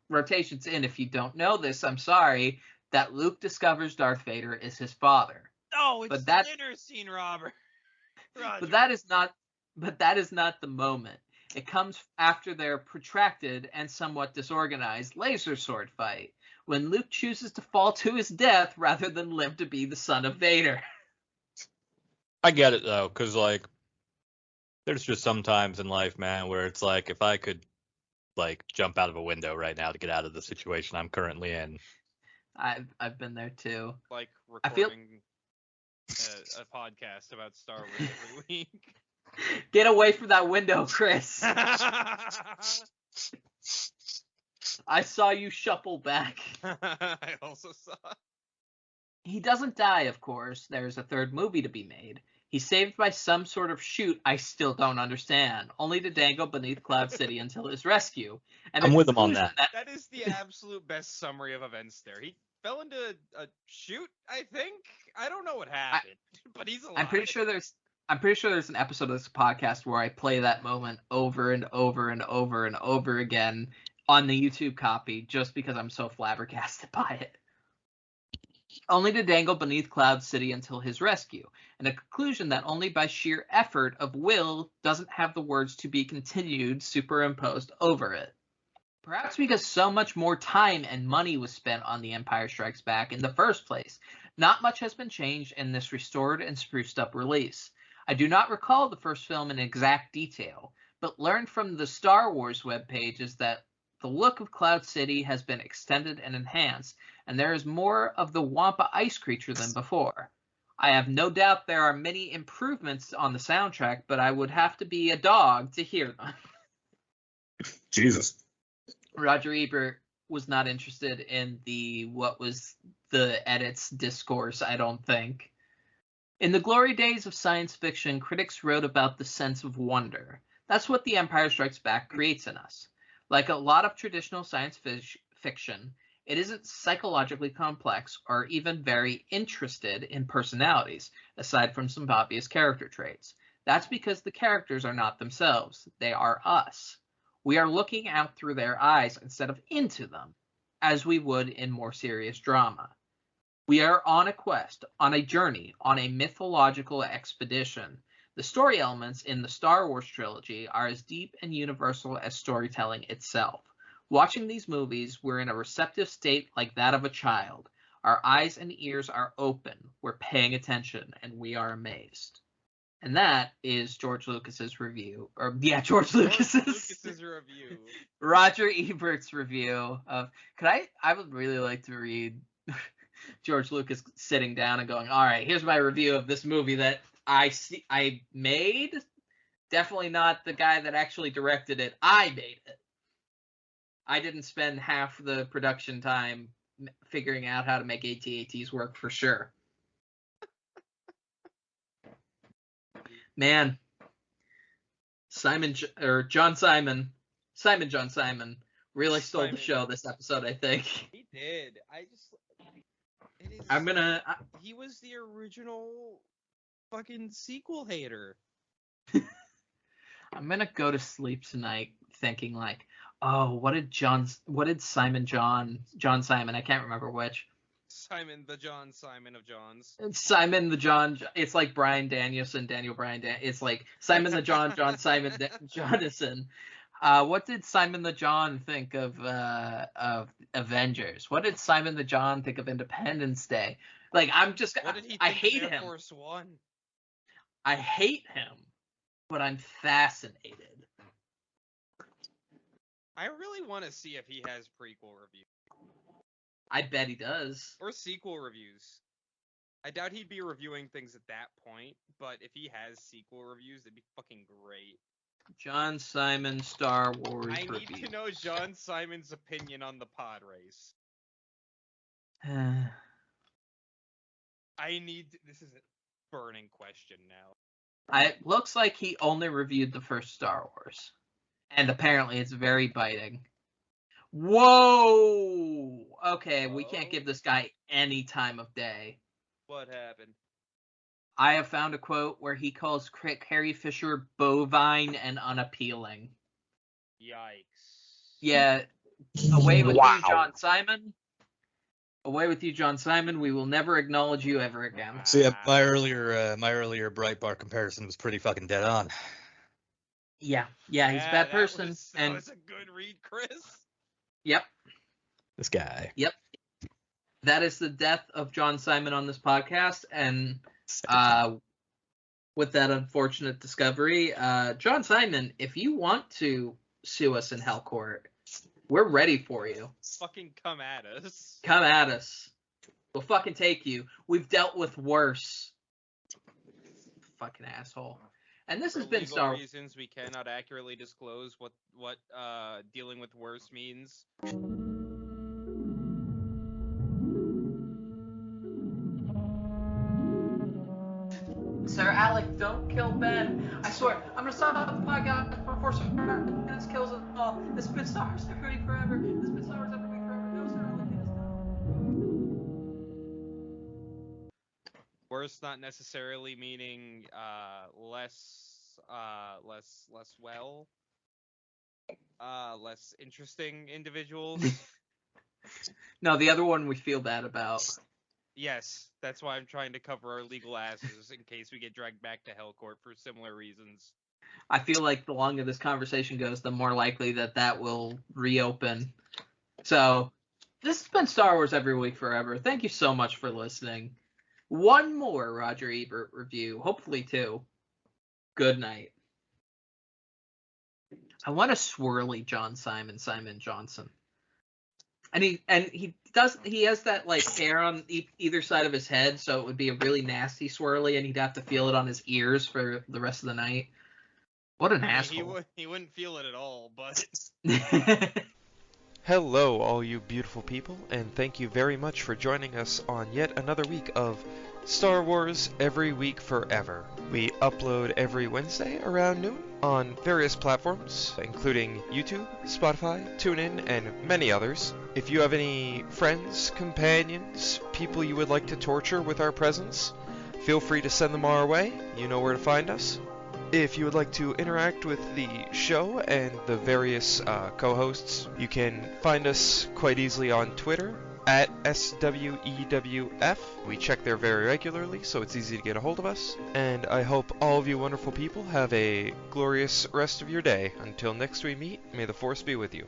Speaker 3: rotations in. If you don't know this, I'm sorry, that Luke discovers Darth Vader is his father.
Speaker 2: No, it's the dinner scene, Robert. Roger.
Speaker 3: But that is not the moment. It comes after their protracted and somewhat disorganized laser sword fight, when Luke chooses to fall to his death rather than live to be the son of Vader.
Speaker 1: I get it, though, because, like, there's just some times in life, man, where it's like, if I could, like, jump out of a window right now to get out of the situation I'm currently in.
Speaker 3: I've been there, too.
Speaker 2: Like recording a podcast about Star Wars every week.
Speaker 3: Get away from that window, Chris. I saw you shuffle back.
Speaker 2: I also saw.
Speaker 3: He doesn't die, of course. There's a third movie to be made. He's saved by some sort of chute I still don't understand, only to dangle beneath Cloud City until his rescue. And
Speaker 1: I'm with him on that.
Speaker 2: That is the absolute best summary of events there. He fell into a chute, I think. I don't know what happened, but he's alive.
Speaker 3: I'm pretty sure there's an episode of this podcast where I play that moment over and over and over and over again on the YouTube copy just because I'm so flabbergasted by it. Only to dangle beneath Cloud City until his rescue, and a conclusion that only by sheer effort of will doesn't have the words to be continued superimposed over it. Perhaps because so much more time and money was spent on The Empire Strikes Back in the first place, not much has been changed in this restored and spruced up release. I do not recall the first film in exact detail, but learned from the Star Wars webpage is that the look of Cloud City has been extended and enhanced, and there is more of the Wampa ice creature than before. I have no doubt there are many improvements on the soundtrack, but I would have to be a dog to hear them.
Speaker 1: Jesus.
Speaker 3: Roger Ebert was not interested in what was the edits discourse, I don't think. In the glory days of science fiction, critics wrote about the sense of wonder. That's what The Empire Strikes Back creates in us. Like a lot of traditional science fiction, it isn't psychologically complex or even very interested in personalities, aside from some obvious character traits. That's because the characters are not themselves. They are us. We are looking out through their eyes instead of into them, as we would in more serious drama. We are on a quest, on a journey, on a mythological expedition. The story elements in the Star Wars trilogy are as deep and universal as storytelling itself. Watching these movies, we're in a receptive state like that of a child. Our eyes and ears are open, we're paying attention, and we are amazed. And that is George Lucas's review. George Lucas's
Speaker 2: review.
Speaker 3: Roger Ebert's review of... I would really like to read George Lucas sitting down and going, all right, here's my review of this movie that I made. Definitely not the guy that actually directed it. I made it. I didn't spend half the production time figuring out how to make AT-ATs work for sure. Man, John Simon really stole the show this episode, I think.
Speaker 2: He did. He was the original fucking sequel hater.
Speaker 3: I'm gonna go to sleep tonight thinking like, oh, what did John Simon, I can't remember which.
Speaker 2: Simon the Simon of Johns.
Speaker 3: Simon the John, it's like Bryan Danielson, it's like Simon the John Simon Jonathan. What did Simon the John think of Avengers? What did Simon the John think of Independence Day? Like, I hate him. Air
Speaker 2: Force One?
Speaker 3: I hate him, but I'm fascinated.
Speaker 2: I really want to see if he has prequel reviews.
Speaker 3: I bet he does.
Speaker 2: Or sequel reviews. I doubt he'd be reviewing things at that point, but if he has sequel reviews, it'd be fucking great.
Speaker 3: John Simon Star Wars
Speaker 2: I
Speaker 3: review.
Speaker 2: need to know John Simon's opinion on the pod race. This is a burning question now.
Speaker 3: It looks like he only reviewed the first Star Wars. And apparently it's very biting. Whoa! Okay, we can't give this guy any time of day.
Speaker 2: What happened?
Speaker 3: I have found a quote where he calls Carrie Fisher bovine and unappealing.
Speaker 2: Yikes.
Speaker 3: Yeah. Away with you, John Simon. Away with you, John Simon. We will never acknowledge you ever again.
Speaker 1: So yeah, my earlier Breitbart comparison was pretty fucking dead on.
Speaker 3: Yeah, he's a bad person.
Speaker 2: That was a good read, Chris.
Speaker 3: Yep.
Speaker 1: This guy.
Speaker 3: Yep. That is the death of John Simon on this podcast, and with that unfortunate discovery, John Simon, if you want to sue us in Hell Court, we're ready for you.
Speaker 2: Fucking come at us.
Speaker 3: Come at us. We'll fucking take you. We've dealt with worse. Fucking asshole. And this has been Star Wars.
Speaker 2: For reasons we cannot accurately disclose what dealing with worse means.
Speaker 3: Sir Alec, don't kill Ben. I swear, I'm gonna stop the podcast before this kills us all. This has been Star Wars Every Week Forever. This has been Star Wars Every Week Forever. No, Sir Alec,
Speaker 2: Worse not necessarily meaning less interesting individuals.
Speaker 3: No, the other one we feel bad about.
Speaker 2: Yes, that's why I'm trying to cover our legal asses in case we get dragged back to Hell Court for similar reasons.
Speaker 3: I feel like the longer this conversation goes, the more likely that will reopen. So, this has been Star Wars Every Week Forever. Thank you so much for listening. One more Roger Ebert review, hopefully two. Good night. I want a swirly Simon Johnson. And he has that like hair on either side of his head, so it would be a really nasty swirly, and he'd have to feel it on his ears for the rest of the night. What an asshole.
Speaker 2: He wouldn't feel it at all, but
Speaker 8: Hello, all you beautiful people, and thank you very much for joining us on yet another week of Star Wars Every Week Forever. We upload every Wednesday around noon on various platforms, including YouTube, Spotify, TuneIn, and many others. If you have any friends, companions, people you would like to torture with our presence, feel free to send them our way. You know where to find us. If you would like to interact with the show and the various co-hosts, you can find us quite easily on Twitter at SWEWF. We check there very regularly, so it's easy to get a hold of us. And I hope all of you wonderful people have a glorious rest of your day. Until next we meet, may the Force be with you.